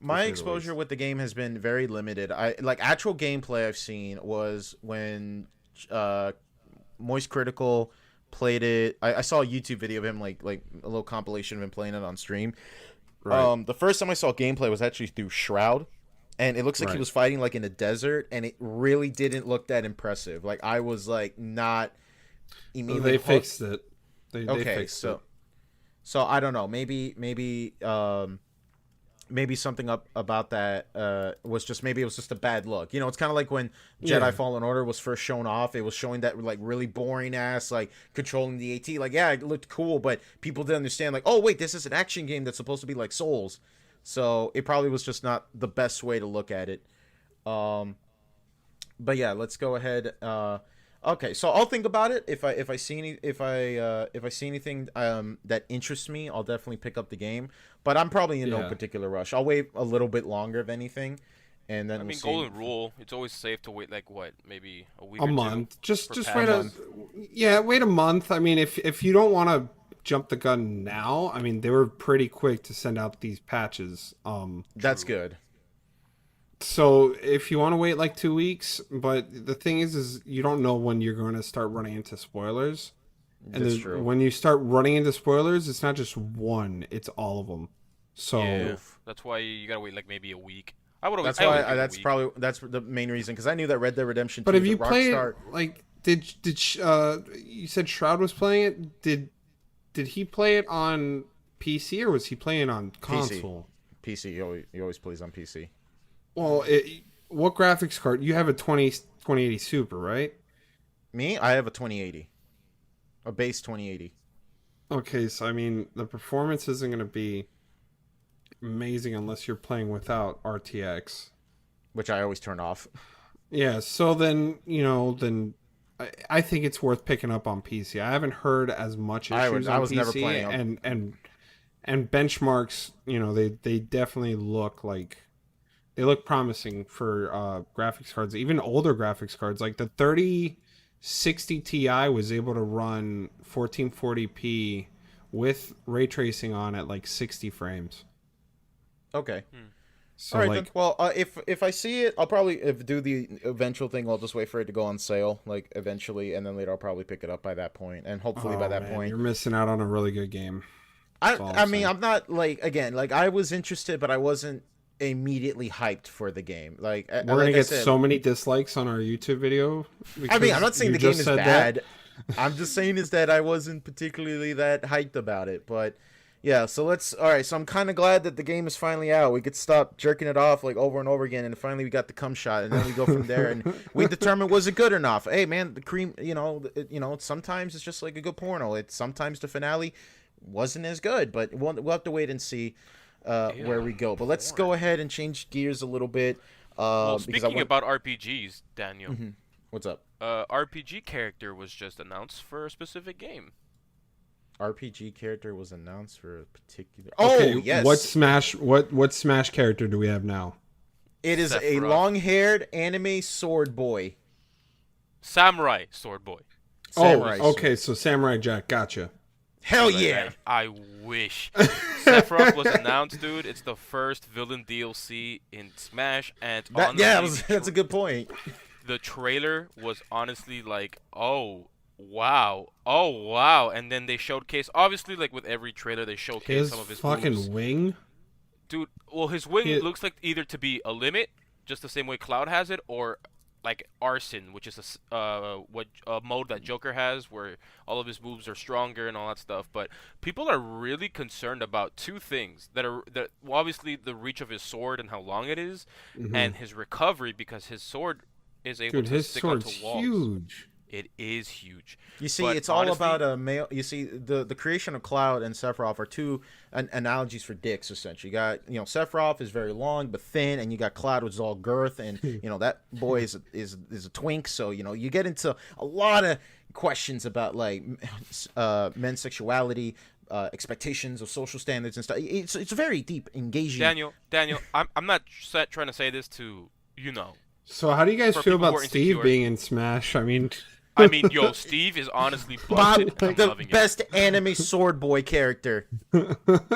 my say the exposure least. with the game has been very limited. I like actual gameplay I've seen was when Moist Critical played it. I saw a YouTube video of him like a little compilation of him playing it on stream. Right. The first time I saw gameplay was actually through Shroud, and it looks like he Right. was fighting like in a desert, and it really didn't look that impressive. Like I was like not immediately They hooked. fixed it. They Okay, fixed so it. so I don't know. Maybe something up about that was just maybe it was just a bad look. It's kind of like when Jedi Yeah. Fallen Order was first shown off. It was showing that like really boring ass like controlling the AT. Like yeah, it looked cool, but people didn't understand. Like oh wait, this is an action game that's supposed to be like Souls. So it probably was just not the best way to look at it. But yeah, let's go ahead. Okay, so I'll think about it. If I see anything that interests me, I'll definitely pick up the game. But I'm probably in no Yeah. particular rush. I'll wait a little bit longer, if anything, and then I we'll mean, see. golden rule. It's always safe to wait like what, maybe a week A or month. two. Just for wait a patches. wait a month. I mean, if you don't want to jump the gun now, I mean, they were pretty quick to send out these patches. That's good. So if you want to wait like 2 weeks, but the thing is you don't know when you're going to start running into spoilers. And That's true. when you start running into spoilers, it's not just one; it's all of them. So Yeah, that's why you gotta wait like maybe a week. I would. That's I would why. give it a That's week. probably that's the main reason because I knew that Red Dead Redemption 2 but if the you play Rockstar. it, like, you said Shroud was playing it? Did he play it on PC or was he playing on console? PC, he always plays on PC. Well, what graphics card? You have a 2080 Super, right? Me, I have a 2080, a base 2080. Okay, so I mean, the performance isn't going to be amazing unless you're playing without RTX. which I always turn off. Yeah, so then, I think it's worth picking up on PC. I haven't heard as much issues I on was PC, never playing and benchmarks, they definitely look like they look promising for graphics cards, even older graphics cards. Like the 3060 Ti was able to run 1440p with ray tracing on at like 60 frames. Okay. So All right, like, then. Well, if I see it, I'll probably do the eventual thing. I'll just wait for it to go on sale, like eventually, and then later I'll probably pick it up by that point, and hopefully by that man, point, you're missing out on a really good game. That's all I mean, saying. I'm not like again, like I was interested, but I wasn't immediately hyped for the game. Like We're gonna like I get said, so many dislikes on our YouTube video. I mean, I'm not saying the you game just is said bad. that. I'm just saying is that I wasn't particularly that hyped about it, but. Yeah, so all right, so I'm kind of glad that the game is finally out. We could stop jerking it off like over and over again, and finally we got the cum shot, and then we go from there, and we determine was it good or not. Hey, man, the cream, sometimes it's just like a good porno. Sometimes the finale wasn't as good, but we'll have to wait and see where we go. But let's go ahead and change gears a little bit. Well, speaking about RPGs, Daniel, What's up? RPG character was just announced for a specific game. RPG character was announced for a particular. Okay, Oh yes. What Smash character do we have now? It is a Sephiroth. long-haired anime sword boy. Samurai Sword Boy. Samurai Oh, okay, so Samurai Jack, gotcha. Hell Like, yeah! I wish. Sephiroth was announced, dude. It's the first villain DLC in Smash, and honestly, That's a good point. the trailer was honestly like, oh wow, and then they showcase, obviously, like with every trailer, they showcase His some of his fucking moves. wing. Dude, well, his wing He- looks like either to be a limit, just the same way Cloud has it, or like Arson, which is a mode that Joker has, where all of his moves are stronger and all that stuff. But people are really concerned about two things well, obviously the reach of his sword and how long it is, and his recovery, because his sword is able Dude, to his stick sword's onto walls. huge. It is huge. You see, But it's all honestly- about a male. You see, the creation of Cloud and Sephiroth are two analogies for dicks. Essentially, you got Sephiroth is very long but thin, and you got Cloud, which is all girth, and that boy is a twink. So you get into a lot of questions about like men's sexuality, expectations of social standards and stuff. It's very deep, engaging. Daniel, I'm not trying to say this to So how do you guys For feel people who about are Steve insecure. being in Smash? I mean, yo, Steve is honestly Bob, busted. I'm the loving it. best anime sword boy character.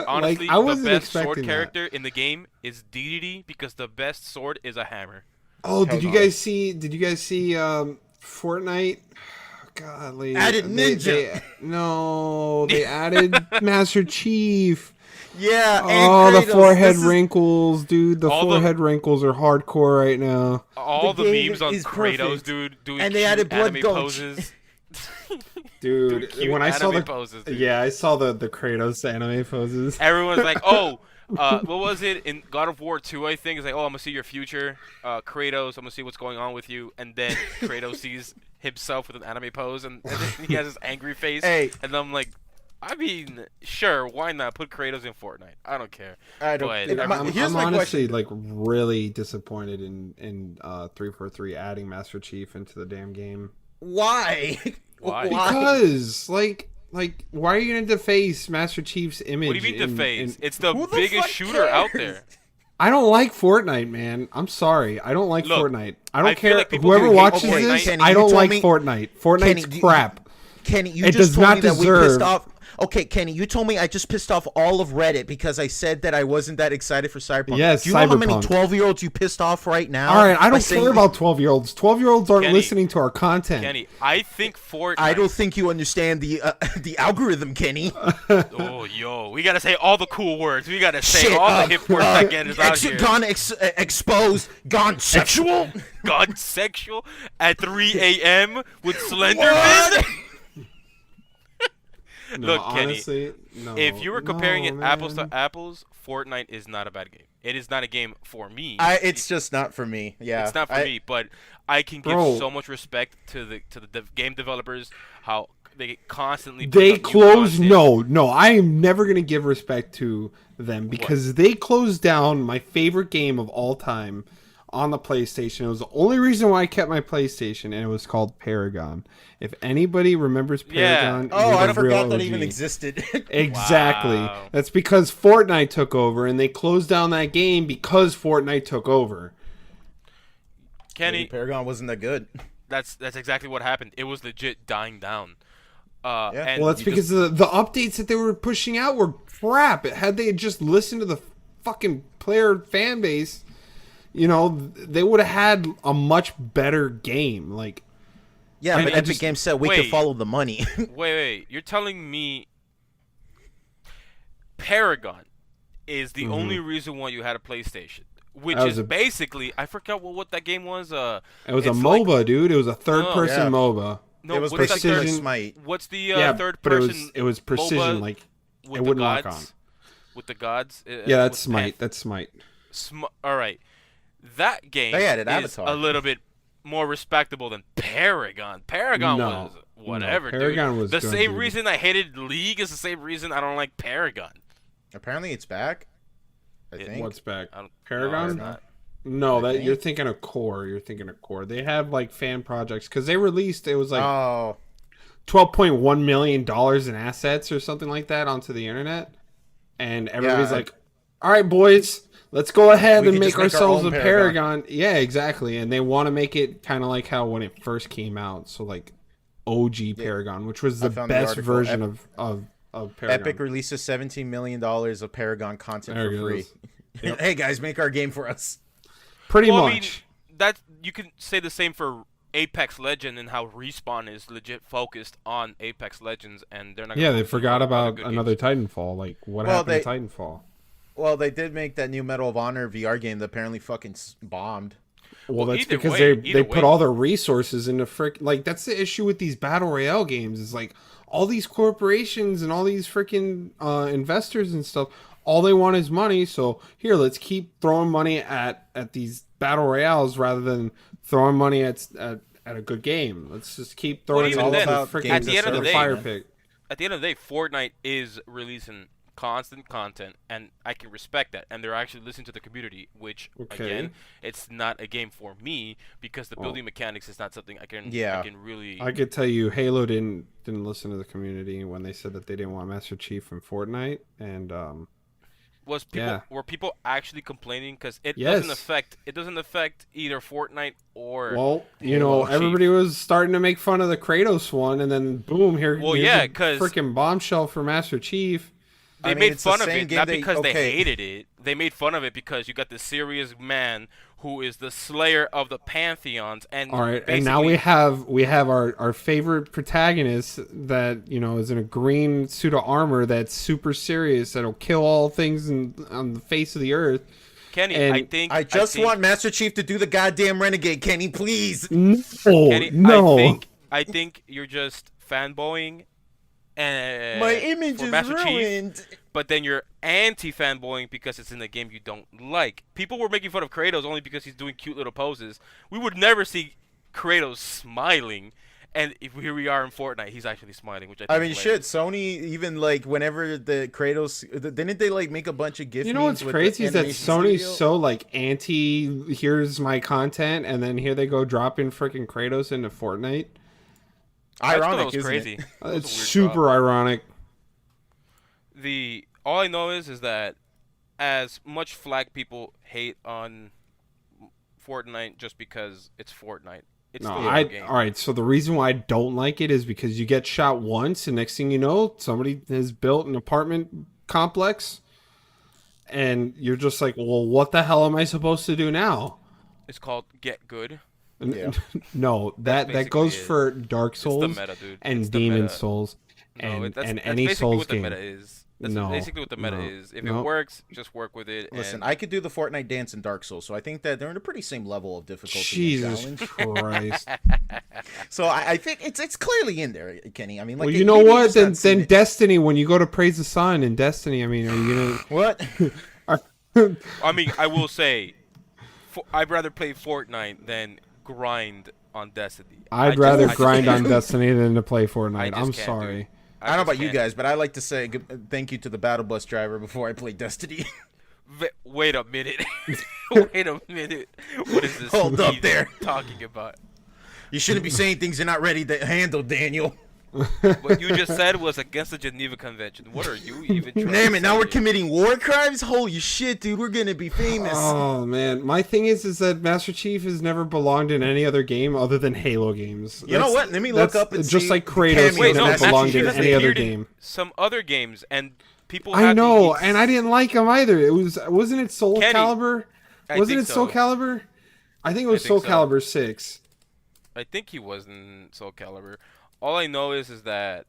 Honestly, I wasn't the best sword expecting that. character in the game is DDD, because the best sword is a hammer. oh, Hell did you no. guys see? Fortnite? Godly. Added Ninja. No, they added Master Chief. Yeah. and Oh, the Kratos. forehead This is- wrinkles, dude. The All the- forehead wrinkles are hardcore right now. All The the game memes on is Kratos, perfect. dude, doing And they cute added blood anime gulch. poses. Dude, cute when I saw anime the poses, dude. yeah, I saw the Kratos anime poses. Everyone's like, oh, what was it in God of War 2? I think it's like, oh, I'm gonna see your future, Kratos. I'm gonna see what's going on with you, and then Kratos sees himself with an anime pose, and then he has this angry face. Hey. And I'm like, I mean, sure, why not put Kratos in Fortnite? I don't care. I don't. But it- I'm, here's I'm my honestly question. like really disappointed in 343 adding Master Chief into the damn game. Why? Why? Because like why are you gonna deface Master Chief's image? What do you mean deface? It's the Who the biggest fuck shooter out cares? there. I don't like Fortnite, man. I'm sorry. I don't like Look, Fortnite. I I don't feel care. like people Whoever who hate watches Fortnite- this, Kenny, I you don't told like me- Fortnite. Fortnite's Kenny, do you- crap. Kenny, you It just does told not me that we deserve- pissed off. Okay, Kenny, you told me I just pissed off all of Reddit because I said that I wasn't that excited for Cyberpunk. Yes, Do you know how many Cyberpunk. 12-year-olds you pissed off right now? All right, I by don't saying- care about 12-year-olds. 12-year-olds aren't Kenny, listening to our content. Kenny, I think Fortnite. I don't think you understand the algorithm, Kenny. Oh, yo, we gotta say all the cool words. We gotta say Shit, all the hip words that get us out here. Gone exposed, gone sexual. God sexual at 3 a.m. with Slenderman. No, Look, Kenny, honestly, no. if you were comparing No, it apples to man. apples, Fortnite is not a bad game. It is not a game for me. It's just not for me. Yeah, It's not for me, but I can give Bro. so much respect to the game developers. How they constantly They put up new closed. content. No. I am never gonna give respect to them because they closed down my favorite game of all time on the PlayStation. It was the only reason why I kept my PlayStation, and it was called Paragon. If anybody remembers Paragon, Oh, you're I the forgot real that OG. even existed. Exactly. Wow. That's because Fortnite took over, and they closed down that game because Fortnite took over. Kenny, Paragon wasn't that good. that's exactly what happened. It was legit dying down. Yeah. And Well, that's because the updates that they were pushing out were crap. Had they just listened to the fucking player fan base, they would have had a much better game. Like, Yeah, I but mean, Epic just- Games said we wait. could follow the money. wait, you're telling me Paragon is the only reason why you had a PlayStation, which That was is a- basically I forgot what that game was. it was a it's MOBA, like- dude. It was a third-person Yeah. MOBA. No, It was what's that basically like Precision- Smite. What's the Yeah, third but person? it was precision. MOBA Like, with it the wouldn't lock gods? on. With the gods? Yeah, that's with Smite. That's Smite. All right, that game They added is Avatar. a little bit more respectable than Paragon. Paragon No. was whatever. No, Paragon dude. was the good, same dude. reason I hated League is the same reason I don't like Paragon. Apparently, it's back. I It- think. What's back? I don't- Paragon? No, it's not. No, I that think. you're thinking of Core. They have like fan projects because they released. It was like Oh, $12.1 million in assets or something like that onto the internet, and everybody's Yeah, like, "All right, boys, let's go ahead We and could make just make our ourselves a own Paragon." Yeah, exactly. And they want to make it kind of like how when it first came out, so like OG Paragon, which was the found the best article. version of Paragon. Epic releases $17 million of Paragon content There for it free. goes. Yep. Hey guys, make our game for us. Pretty Well, much. I mean, that you can say the same for Apex Legend and how Respawn is legit focused on Apex Legends, and they're not. Yeah, gonna they focus forgot on other about good another games. Titanfall. Like, what Well, happened to Titanfall? Well, they did make that new Medal of Honor VR game that apparently fucking bombed. Well, that's either because way- they either put way. all their resources into like that's the issue with these battle royale games. Is like all these corporations and all these freaking investors and stuff. All they want is money. So here, let's keep throwing money at these battle royales rather than throwing money at a good game. Let's just keep throwing even it into then, the at freaking the end of the day, fire man. pit. At the end of the day, Fortnite is releasing constant content, and I can respect that. And they're actually listening to the community, which Okay. again, it's not a game for me because the Well, building mechanics is not something I can Yeah. I can really. I could tell you, Halo didn't listen to the community when they said that they didn't want Master Chief in Fortnite, and Were people actually complaining because it Yes. doesn't affect either Fortnite or well, Halo Chief. everybody was starting to make fun of the Kratos one, and then boom, here's yeah, a 'cause- freaking bombshell for Master Chief. they I mean, made it's the fun of same it game not they- because they okay. hated it. They made fun of it because you got the serious man who is the slayer of the pantheons, and All right, and now basically- we have our favorite protagonist that is in a green suit of armor that's super serious that'll kill all things on the face of the earth. Kenny. and I think I just think- want Master Chief to do the goddamn Renegade, Kenny, please. No, Kenny, no. I think you're just fanboying. And My image for is Master Chief, ruined. but then you're anti-fanboying because it's in a game you don't like. People were making fun of Kratos only because he's doing cute little poses. We would never see Kratos smiling, and here we are in Fortnite, he's actually smiling, which I think I mean, is shit. hilarious. Sony even like whenever the Kratos, didn't they like make a bunch of GIF? You know what's memes with crazy the is that animation Sony's studio? so like anti. Here's my content, and then here they go dropping freaking Kratos into Fortnite. I just thought ironic, that was isn't crazy. it? That was a It's weird super drop. ironic. All I know is that as much flag people hate on Fortnite just because it's Fortnite, it's No, still a good game. all right. So the reason why I don't like it is because you get shot once, and next thing you know, somebody has built an apartment complex, and you're just like, well, what the hell am I supposed to do now? It's called Get Good. Yeah. No, that basically goes it. for Dark It's Souls the meta, dude. and It's the Demon meta. Souls No, and, that's any basically Souls what the game. meta is. That's No, basically what the meta no, is. If no. it works, just work with it. Listen, and I could do the Fortnite dance in Dark Souls, so I think that they're in a pretty same level of difficulty. Jesus And challenge. Christ. So I think it's clearly in there, Kenny. I mean, like, Well, you know maybe you what? just haven't Then seen it. Destiny, when you go to praise the sun in Destiny, I mean, are you What? gonna? I mean, I will say, I'd rather play Fortnite than grind on Destiny. I'd rather grind on Destiny than to play Fortnite. I'm sorry. I don't know about you guys, but I like to say thank you to the battle bus driver before I play Destiny. Wait a minute. Wait a minute. What is this? Hold up there. Talking about? You shouldn't be saying things you're not ready to handle, Daniel. What you just said was against the Geneva Convention. What are you even trying Damn to it, now we're say? committing war crimes? Holy shit, dude, we're gonna be famous. Oh man, my thing is that Master Chief has never belonged in any other game other than Halo games. You know what? Let me look up and just see like Kratos cameos has in never Master belonged Chief in has any other appeared in game. Some other games, and people. I had know, to and I didn't like him either. Wasn't it Soul Kenny, Calibur? I Wasn't think it Soul so. Calibur? I think it was I Soul think so. Calibur 6. I think he was in Soul Calibur. All I know is that.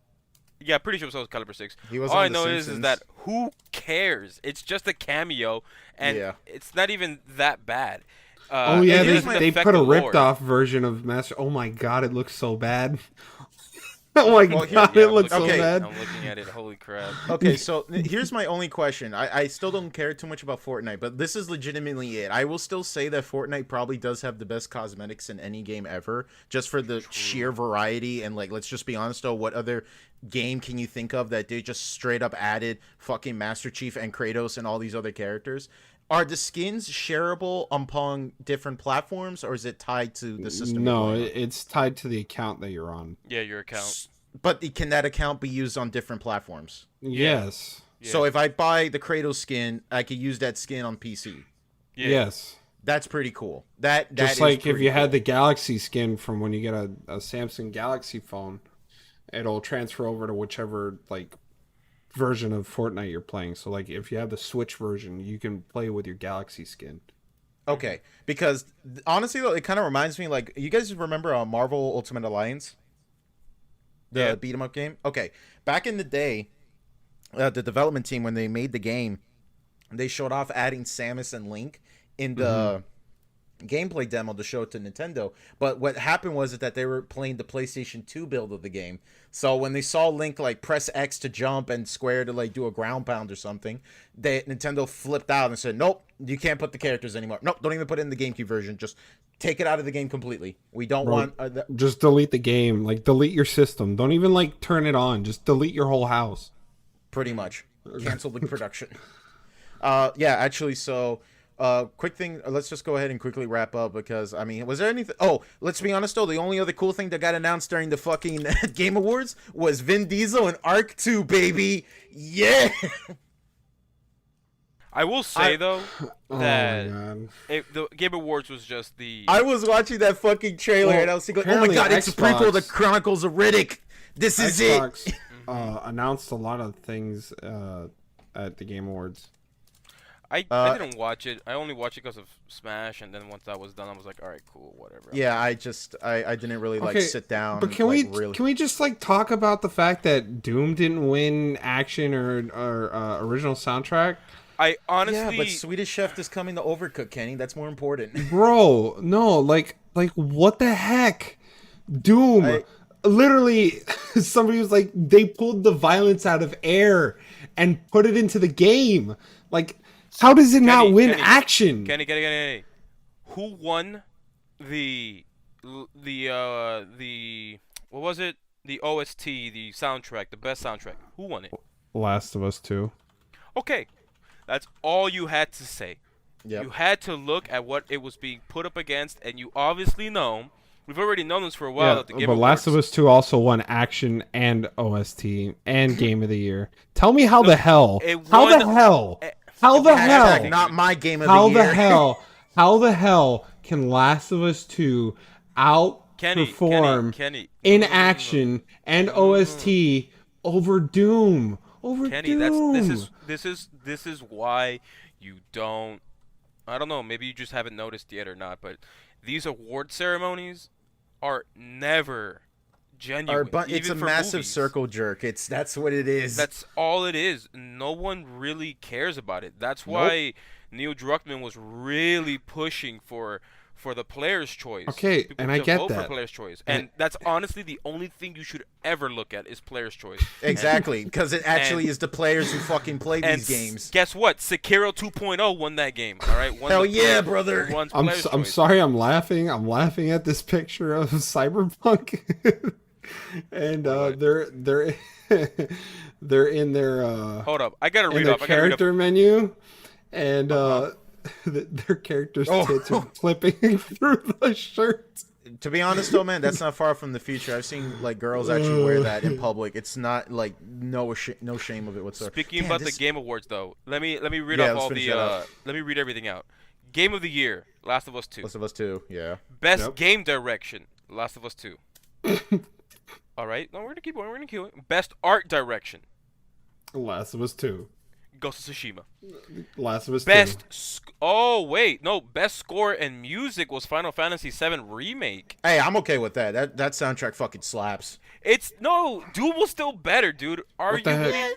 Yeah, pretty sure it was Soul Calibur 6. He was All on I The know is Simpsons. that who cares? It's just a cameo, and Yeah. it's not even that bad. Oh yeah, it doesn't they affect put a the lore. ripped off version of Master. Oh my god, it looks so bad. Oh my Well, god, Yeah, it I'm looks looking- so okay. bad. I'm looking at it. Holy crap! Okay, so here's my only question. I still don't care too much about Fortnite, but this is legitimately it. I will still say that Fortnite probably does have the best cosmetics in any game ever, just for the sheer variety. And, like, let's just be honest, though, what other game can you think of that they just straight up added fucking Master Chief and Kratos and all these other characters? Are the skins shareable among different platforms, or is it tied to the system? No, you're playing on? it's tied to the account that you're on. Yeah, your account. But can that account be used on different platforms? Yes. Yeah. So if I buy the Kratos skin, I could use that skin on PC. Yeah. Yes. That's pretty cool. That Just is like if pretty you cool. had the Galaxy skin from when you get a Samsung Galaxy phone, it'll transfer over to whichever like version of Fortnite you're playing. So like if you have the Switch version, you can play with your Galaxy skin. Okay, because honestly though, it kind of reminds me, like, you guys remember Marvel Ultimate Alliance, the Yeah. beat 'em up game? Okay, back in the day, the development team, when they made the game, they showed off adding Samus and Link in the gameplay demo to show it to Nintendo. But what happened was that they were playing the PlayStation 2 build of the game. So when they saw Link like press X to jump and square to like do a ground pound or something, Nintendo flipped out and said, "Nope, you can't put the characters anymore. Nope, don't even put it in the GameCube version. Just take it out of the game completely. We don't Bro, want." Just delete the game. Like delete your system. Don't even like turn it on. Just delete your whole house. Pretty much cancel the production. Yeah, actually, so. Quick thing, let's just go ahead and quickly wrap up, because I mean, was there anything? Oh, let's be honest though, the only other cool thing that got announced during the fucking Game Awards was Vin Diesel and Arc 2, baby. Yeah. I will say though Oh that my god. the Game Awards was just the. I was watching that fucking trailer Well, and I was thinking, oh my apparently god, it's a prequel to Xbox- Chronicles of Riddick. This is it. Xbox announced a lot of things at the Game Awards. I didn't watch it. I only watched it because of Smash, and then once that was done, I was like, all right, cool, whatever. Yeah, I didn't really like Okay, sit down. But can like, we really... can we just like talk about the fact that Doom didn't win action or original soundtrack? I honestly. Yeah, but Swedish Chef is coming to Overcook, Kenny. That's more important. Bro, no, like what the heck? Doom. Literally, somebody was like, they pulled the violence out of Air and put it into the game. Like, how does it not win action? Kenny. Who won the what was it? The OST, the soundtrack, the best soundtrack. Who won it? Last of Us 2. Okay, that's all you had to say. Yep. You had to look at what it was being put up against, and you obviously know. We've already known this for a while. Yeah, At the Game but Last of Awards. Us 2 also won action and OST and Game of the Year. Tell me how the hell? it How the won- hell? How the Hashtag hell? not my game of How the the year. hell? How the hell can Last of Us 2 outperform Kenny, in action and OST over Doom? Kenny, Doom. this is why you don't. I don't know. Maybe you just haven't noticed yet or not, but these award ceremonies are never genuine. It's even a for massive movies. circle jerk. That's what it is. That's all it is. No one really cares about it. That's why Neil Druckmann was really pushing for for the player's choice. Okay, People and I to get vote that. for player's choice, and that's honestly the only thing you should ever look at is player's choice. Exactly, because it actually is the players who fucking play these games. Guess what? Sekiro 2.0 won that game. All right. Hell yeah, brother! I'm sorry. I'm laughing. I'm laughing at this picture of Cyberpunk, and they're in their Hold up, I gotta read their off. character menu, and their characters' tits are flipping through the shirt. To be honest, though, man, that's not far from the future. I've seen like girls actually wear that in public. It's not like no shame of it whatsoever. Speaking about the Game Awards, though, let me read off all the. Let me read everything out. Game of the Year: Last of Us 2. Last of Us 2, yeah. Best Game Direction: Last of Us 2. All right, no, we're gonna keep going. We're gonna keep going. Best Art Direction: Last of Us 2. Ghost of Tsushima. Last of Us 2. Best score and music was Final Fantasy VII Remake. Hey, I'm okay with that. That soundtrack fucking slaps. Doom was still better, dude. Arguably,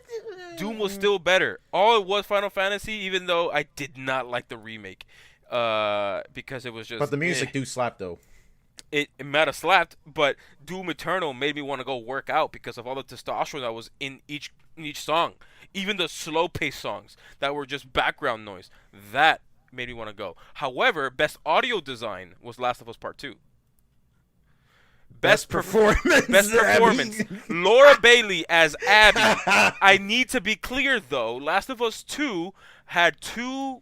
Doom was still better. All it was Final Fantasy, even though I did not like the remake, because it was just. But the music do slap though. It might have slapped, but Doom Eternal made me want to go work out because of all the testosterone that was in each song. Even the slow-paced songs that were just background noise. That made me want to go. However, best audio design was Last of Us Part 2. Best performance. Best performance. Laura Bailey as Abby. I need to be clear, though. Last of Us 2 had two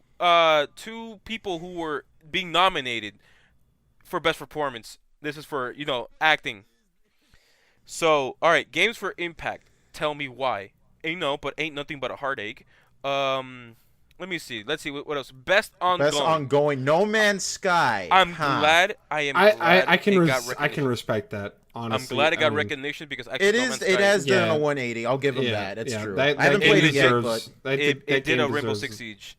people who were being nominated for best performance. This is for, acting. So, all right, games for impact. Tell me why. But ain't nothing but a heartache. Let me see. Let's see what else. Best ongoing. No Man's Sky. I'm glad. I can respect that. Honestly, I'm glad it got recognition because it has done a 180. I'll give them that. It's true. I haven't played it yet, but it did a Rainbow Six Siege.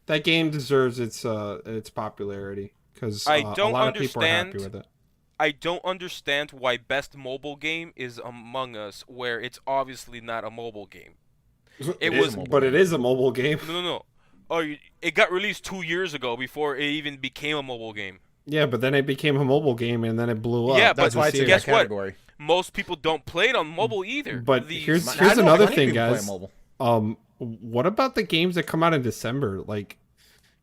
That game deserves its popularity because a lot of people are happy with it. I don't understand why best mobile game is Among Us, where it's obviously not a mobile game. It is a mobile game. No. Oh, it got released 2 years ago before it even became a mobile game. Yeah, but then it became a mobile game and then it blew up. Yeah, that's why it's in that category. Most people don't play it on mobile either. But here's another thing, guys. What about the games that come out in December? Like,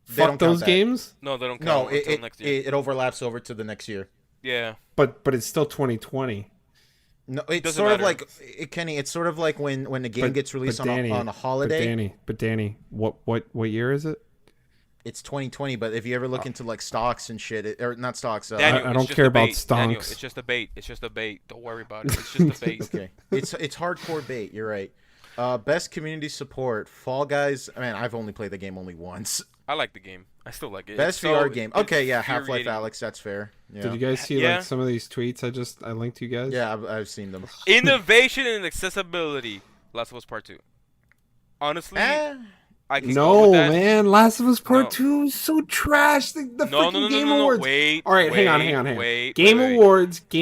fuck those games? No, they don't count until next year. It overlaps over to the next year. Yeah, but it's still 2020. No, it's sort of like Kenny. It's sort of like when the game gets released on a holiday. But Danny, what year is it? It's 2020. But if you ever look into like stocks and shit, or not stocks, Daniel, I don't care about stocks. Daniel, it's just a bait. It's just a bait. Don't worry about it. It's just a bait. Okay, it's hardcore bait. You're right. Best community support. Fall Guys. Man, I've only played the game once. I like the game. I still like it. Best VR game. Okay, yeah, Half-Life Alyx. That's fair. Yeah. Did you guys see like some of these tweets I linked to you guys? Yeah, I've seen them. Innovation and accessibility. Last of Us Part 2. Honestly, I can no, go with that. Man. Last of Us Part 2 is so trash. The freaking Game Awards. Wait. All right, hang on. Game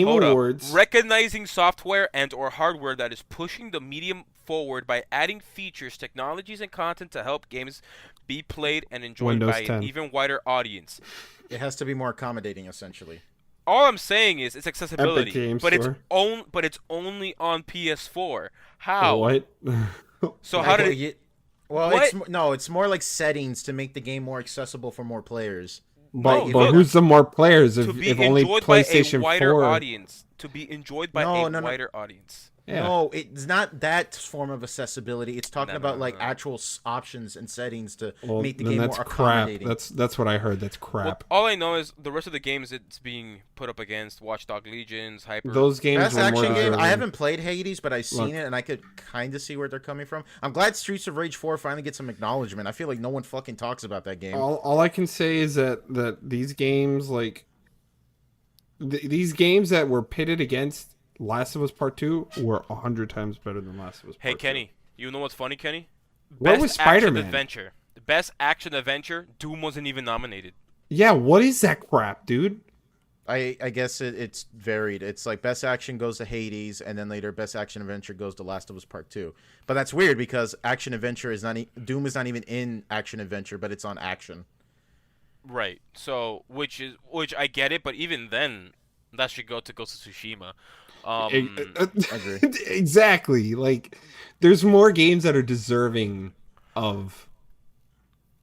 Awards. Recognizing software and or hardware that is pushing the medium forward by adding features, technologies, and content to help games be played and enjoyed by an even wider audience. It has to be more accommodating, essentially. All I'm saying is it's accessibility, but Store. it's only on PS4. How? What? So how did it? Well, it's more like settings to make the game more accessible for more players. But who's the more players if only PlayStation 4? To be enjoyed by a wider audience. Yeah. No, it's not that form of accessibility. It's talking about actual options and settings to make the game more accommodating. That's what I heard. That's crap. Well, all I know is the rest of the games it's being put up against Watchdog Legions, Hyper. Those games Best were action more game. I haven't played Hades, but I've seen it and I could kind of see where they're coming from. I'm glad Streets of Rage 4 finally gets some acknowledgement. I feel like no one fucking talks about that game. All I can say is that these games these games that were pitted against Last of Us Part 2 were 100 times better than Last of Us Part 2. Hey, Kenny, you know what's funny, Kenny? Where was Spider-Man? Adventure. The best action adventure, Doom wasn't even nominated. Yeah, what is that crap, dude? I guess it's varied. It's like best action goes to Hades, and then later best action adventure goes to Last of Us Part 2. But that's weird because action adventure is not Doom is not even in action adventure, but it's on action. Right. So, which I get it, but even then, that should go to Ghost of Tsushima. Um, I agree. Exactly. Like, there's more games that are deserving of,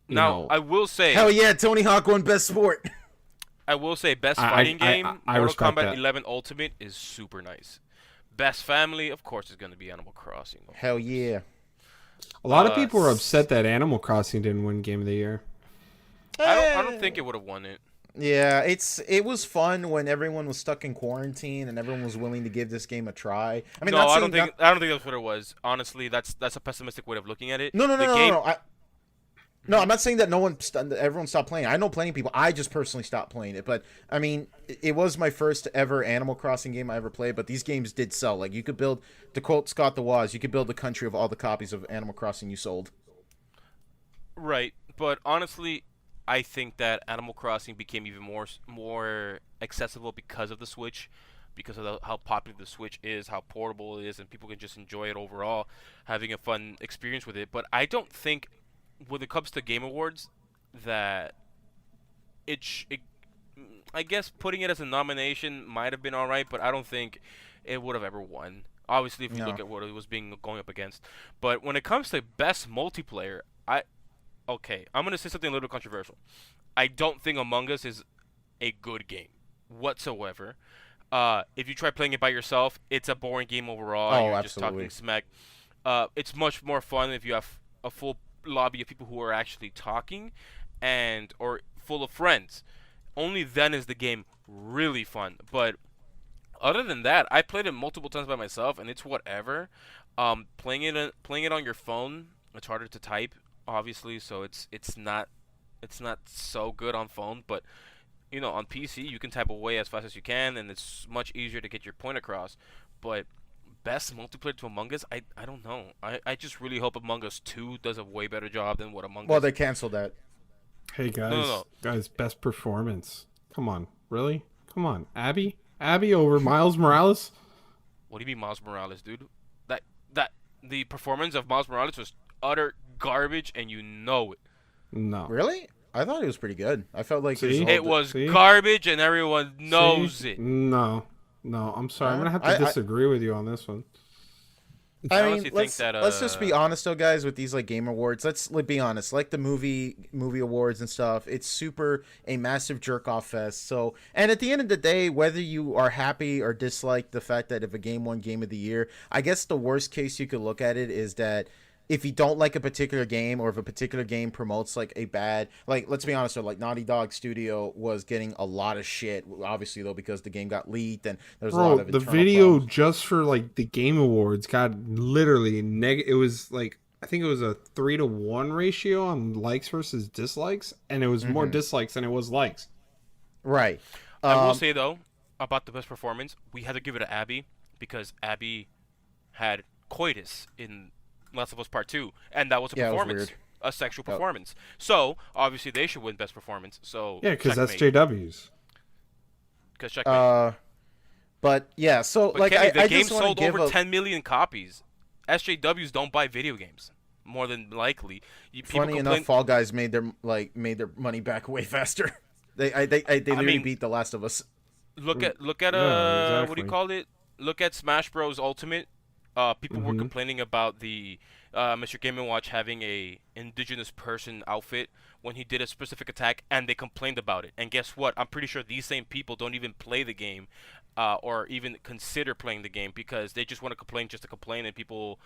you Now, know. I will Hell say, yeah, Tony Hawk won best sport. best I fighting I, game, I Mortal respect Kombat that. 11 Ultimate is super nice. Best family, of course, is going to be Animal Crossing. Hell yeah. A lot of people were S- upset that Animal Crossing didn't win Game of the Year. I don't think it would have won it. Yeah, it was fun when everyone was stuck in quarantine and everyone was willing to give this game a try. I mean, No, not I don't saying think not, I don't think that's what it was. Honestly, that's a pessimistic way of looking at it. no, no, no, The no, no, game, no. No, I'm not saying that everyone stopped playing. I know plenty of people. I just personally stopped playing it, but I mean, it was my first ever Animal Crossing game I ever played. But these games did sell. Like you could build, to quote Scott the Woz, you could build the country of all the copies of Animal Crossing you sold. right? But honestly, I think that Animal Crossing became even more accessible because of the Switch, because of how popular the Switch is, how portable it is, and people can just enjoy it overall, having a fun experience with it. But I don't think, when it comes to Game Awards, that it I guess putting it as a nomination might have been all right, but I don't think it would have ever won. Obviously, if you look No. at what it was being going up against, but when it comes to best multiplayer, I'm gonna say something a little controversial. I don't think Among Us is a good game whatsoever. If you try playing it by yourself, it's a boring game overall. Oh, You're just absolutely. talking smack. It's much more fun if you have a full lobby of people who are actually talking, and or full of friends. Only then is the game really fun. But other than that, I played it multiple times by myself, and it's whatever. Playing it on your phone, it's harder to type, obviously, so it's not so good on phone. But on PC, you can type away as fast as you can, and it's much easier to get your point across. But best multiplayer to Among Us, I don't know. I just really hope Among Us 2 does a way better job than what Among Well, Us. they canceled that. Hey No, no, no. guys, best performance. Come on, really? Come on, Abby over Miles Morales. What do you mean Miles Morales, dude? That the performance of Miles Morales was utter garbage, and you know it. No. Really? I thought it was pretty good. I felt like his See? whole It was See? garbage, and everyone knows See? it. No, I'm sorry. I'm gonna have to I disagree with you on this one. I I honestly mean, think that let's just be honest though, guys. With these like game awards, let's be honest. Like the movie awards and stuff, it's super a massive jerk off fest. So, and at the end of the day, whether you are happy or dislike the fact that if a game won Game of the Year, I guess the worst case you could look at it is that if you don't like a particular game or if a particular game promotes like a bad, like let's be honest, though, like Naughty Dog Studio was getting a lot of shit, obviously though because the game got leaked and there's a lot Bro, of the internal video problems. just for like the Game Awards got literally It was like, I think it was a 3-to-1 ratio on likes versus dislikes, and it was more Hmm. dislikes than it was likes. Right. I will Um, say though about the best performance, we had to give it to Abby because Abby had coitus in Last of Us Part 2, and that was a yeah, it was performance, weird. a sexual Yep. performance. So obviously they should win best performance. So Yeah, because that's checkmate. JW's. Because checkmate. But yeah, so But like Kenny, the I game just want to sold give over a 10 million copies. SJWs don't buy video games, more than likely. People funny complain. enough. Fall Guys made their money back way faster. They literally mean, beat The Last of Us. Look at Yeah, what do you exactly. call it? Look at Smash Bros Ultimate. People were Hmm. complaining about the Mr. Game and Watch having a indigenous person outfit when he did a specific attack, and they complained about it. And guess what? I'm pretty sure these same people don't even play the game, or even consider playing the game because they just want to complain just to complain. And people,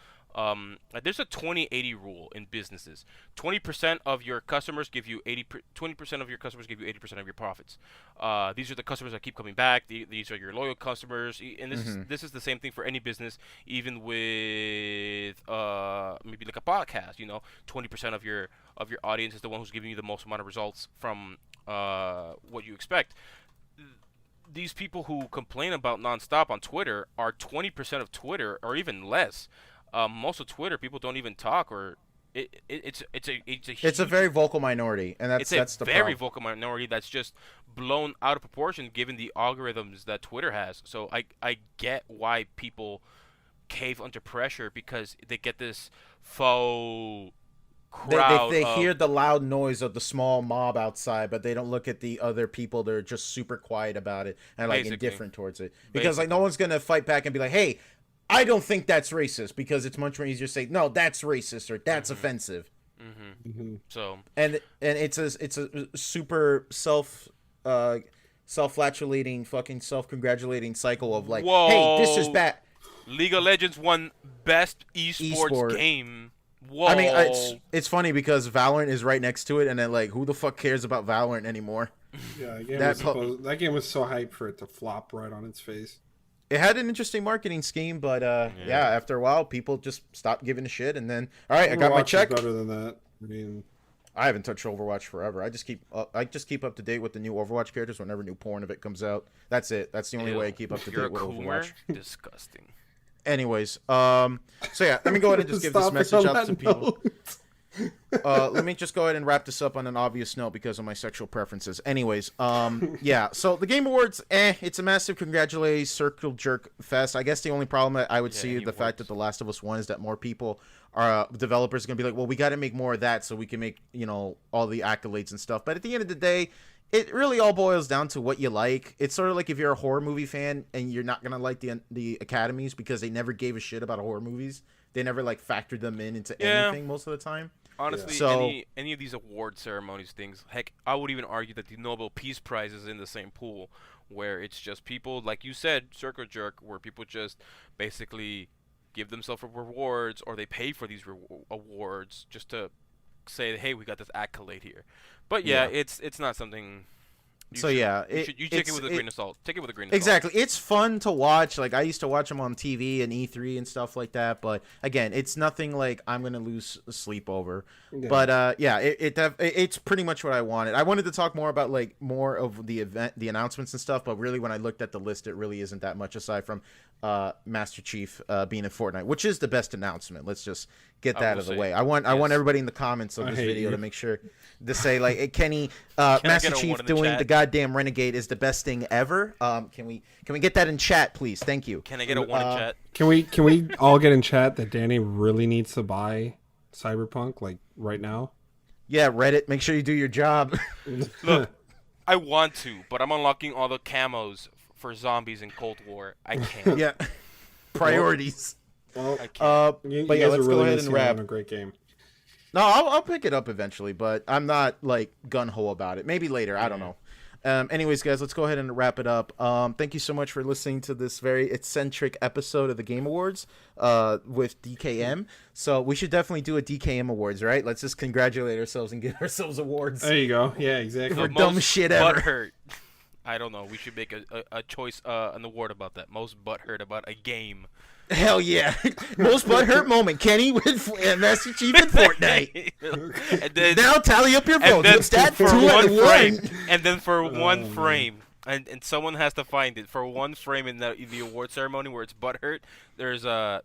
there's a 20-80 rule in businesses. 20% of your customers give you 20% of your customers give you 80% of your profits. These are the customers that keep coming back. These are your loyal customers, and this is the same thing for any business, even with maybe like a podcast. 20% of your audience is the one who's giving you the most amount of results from what you expect. These people who complain about nonstop on Twitter are 20% of Twitter, or even less. Most of Twitter, people don't even talk, or it's a It's a huge, very vocal minority, and it's a that's the very problem. vocal minority that's just blown out of proportion given the algorithms that Twitter has. So I get why people cave under pressure because they get this faux crowd. They hear the loud noise of the small mob outside, but they don't look at the other people. They're just super quiet about it and like indifferent towards it. Because like no one's gonna fight back and be like, "Hey, I don't think that's racist," because it's much more easier to say, "No, that's racist" or "That's offensive." So and it's a super self-flatulating, fucking self-congratulating cycle of like, whoa, "Hey, this is bad." League of Legends won best esports game. Whoa. I mean, it's funny because Valorant is right next to it, and then like, who the fuck cares about Valorant anymore? Yeah, that game was so hyped for it to flop right on its face. It had an interesting marketing scheme, but yeah, after a while, people just stopped giving a shit, and then, all right, I got my check. Better than that. I mean, I haven't touched Overwatch forever. I just keep up to date with the new Overwatch characters whenever new porn of it comes out. That's it. That's the only way I keep up to date with Overwatch. Disgusting. Anyways, so yeah, let me go ahead and just give this message out to people. Let me just go ahead and wrap this up on an obvious note because of my sexual preferences. Anyways, yeah, so the Game Awards, it's a massive congratulations circle jerk fest. I guess the only problem that I would see the fact that The Last of Us 1 is that more people are developers are going to be like, well, we got to make more of that so we can make, you know, all the accolades and stuff. But at the end of the day, it really all boils down to what you like. It's sort of like if you're a horror movie fan and you're not going to like the academies because they never gave a shit about horror movies. They never like factored them into anything most of the time. Honestly, so, any of these award ceremonies things, heck, I would even argue that the Nobel Peace Prize is in the same pool, where it's just people, like you said, circle jerk, where people just basically give themselves rewards, or they pay for these awards just to say, hey, we got this accolade here. But yeah, it's not something. You take it with a grain of salt. Take it with a grain of salt. Exactly. It's fun to watch. Like, I used to watch them on TV and E3 and stuff like that. But, again, it's nothing like I'm going to lose sleep over. Yeah. But, yeah, it's pretty much what I wanted. I wanted to talk more about, like, more of the event, the announcements and stuff. But really, when I looked at the list, it really isn't that much aside from Master Chief being in Fortnite, which is the best announcement. Let's just get that out of the way. I want everybody in the comments of this video to make sure to say, like, hey, Kenny, Master Chief doing the goddamn Renegade is the best thing ever. Can we get that in chat, please? Thank you. Can I get a one in chat? Can we all get in chat that Danny really needs to buy Cyberpunk, like, right now? Yeah, Reddit, make sure you do your job. Look, I want to, but I'm unlocking all the camos for zombies in Cold War. I can't. Yeah. Priorities. Well, I can't. But yeah, let's go ahead and wrap. A great game. No, I'll pick it up eventually, but I'm not like gun ho about it. Maybe later. I don't know. Anyways, guys, let's go ahead and wrap it up. Thank you so much for listening to this very eccentric episode of the Game Awards with DKM. So we should definitely do a DKM Awards, right? Let's just congratulate ourselves and give ourselves awards. There you go. Yeah, exactly. For dumb shit ever. Butthurt. I don't know. We should make a choice, an award about that. Most butthurt about a game. Hell yeah. Most butthurt moment, Kenny with Master Chief in Fortnite. And then, now tally up your votes. Then It's that for 2 one and frame. 1. And then for one frame. And someone has to find it. For one frame in the award ceremony where it's butthurt, there's a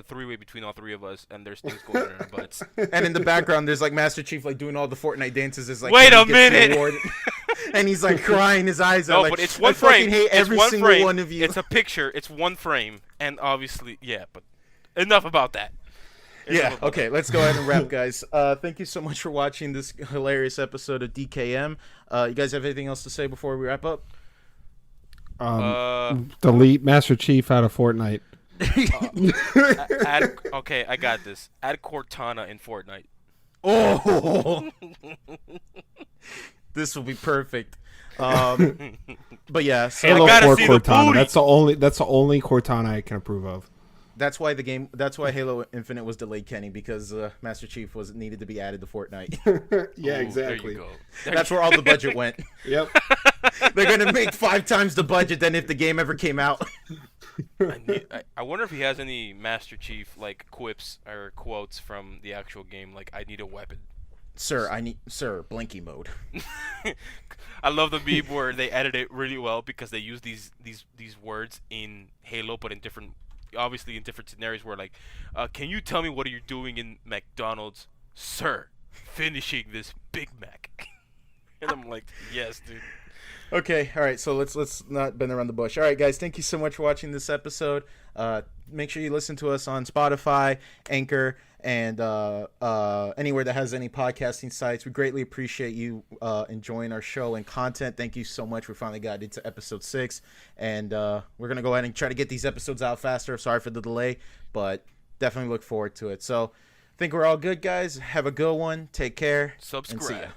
three-way between all three of us, and there's things going on in our butts. And in the background, there's like Master Chief like doing all the Fortnite dances. Is like, wait a minute. And he's like crying his eyes out. No, like, but it's one I frame. Hate it's every one single frame. one of you. It's a picture. It's one frame, and obviously, yeah. But enough about that. Yeah, okay, let's go ahead and wrap, guys. Thank you so much for watching this hilarious episode of DKM. You guys have anything else to say before we wrap up? Delete Master Chief out of Fortnite. Okay, I got this. Add Cortana in Fortnite. Oh, this will be perfect. But yeah, so Halo I gotta 4 see the Cortana. booty. That's the only Cortana I can approve of. that's why Halo Infinite was delayed, Kenny, because Master Chief was needed to be added to Fortnite. Yeah, Ooh, exactly. There you go. That's where all the budget went. Yep. They're gonna make 5 times the budget than if the game ever came out. I wonder if he has any Master Chief like quips or quotes from the actual game. Like, I need a weapon. Sir, blinky mode. I love the meme where they edit it really well because they use these words in Halo, but in different scenarios. Where like, can you tell me what are you doing in McDonald's, sir? Finishing this Big Mac. And I'm like, yes, dude. Okay, all right. So let's not bend around the bush. All right, guys. Thank you so much for watching this episode. Make sure you listen to us on Spotify, Anchor, and anywhere that has any podcasting sites. We greatly appreciate you enjoying our show and content. Thank you so much. We finally got into episode 6, and we're gonna go ahead and try to get these episodes out faster. Sorry for the delay, but definitely look forward to it. So, I think we're all good, guys. Have a good one. Take care. And see ya. Subscribe.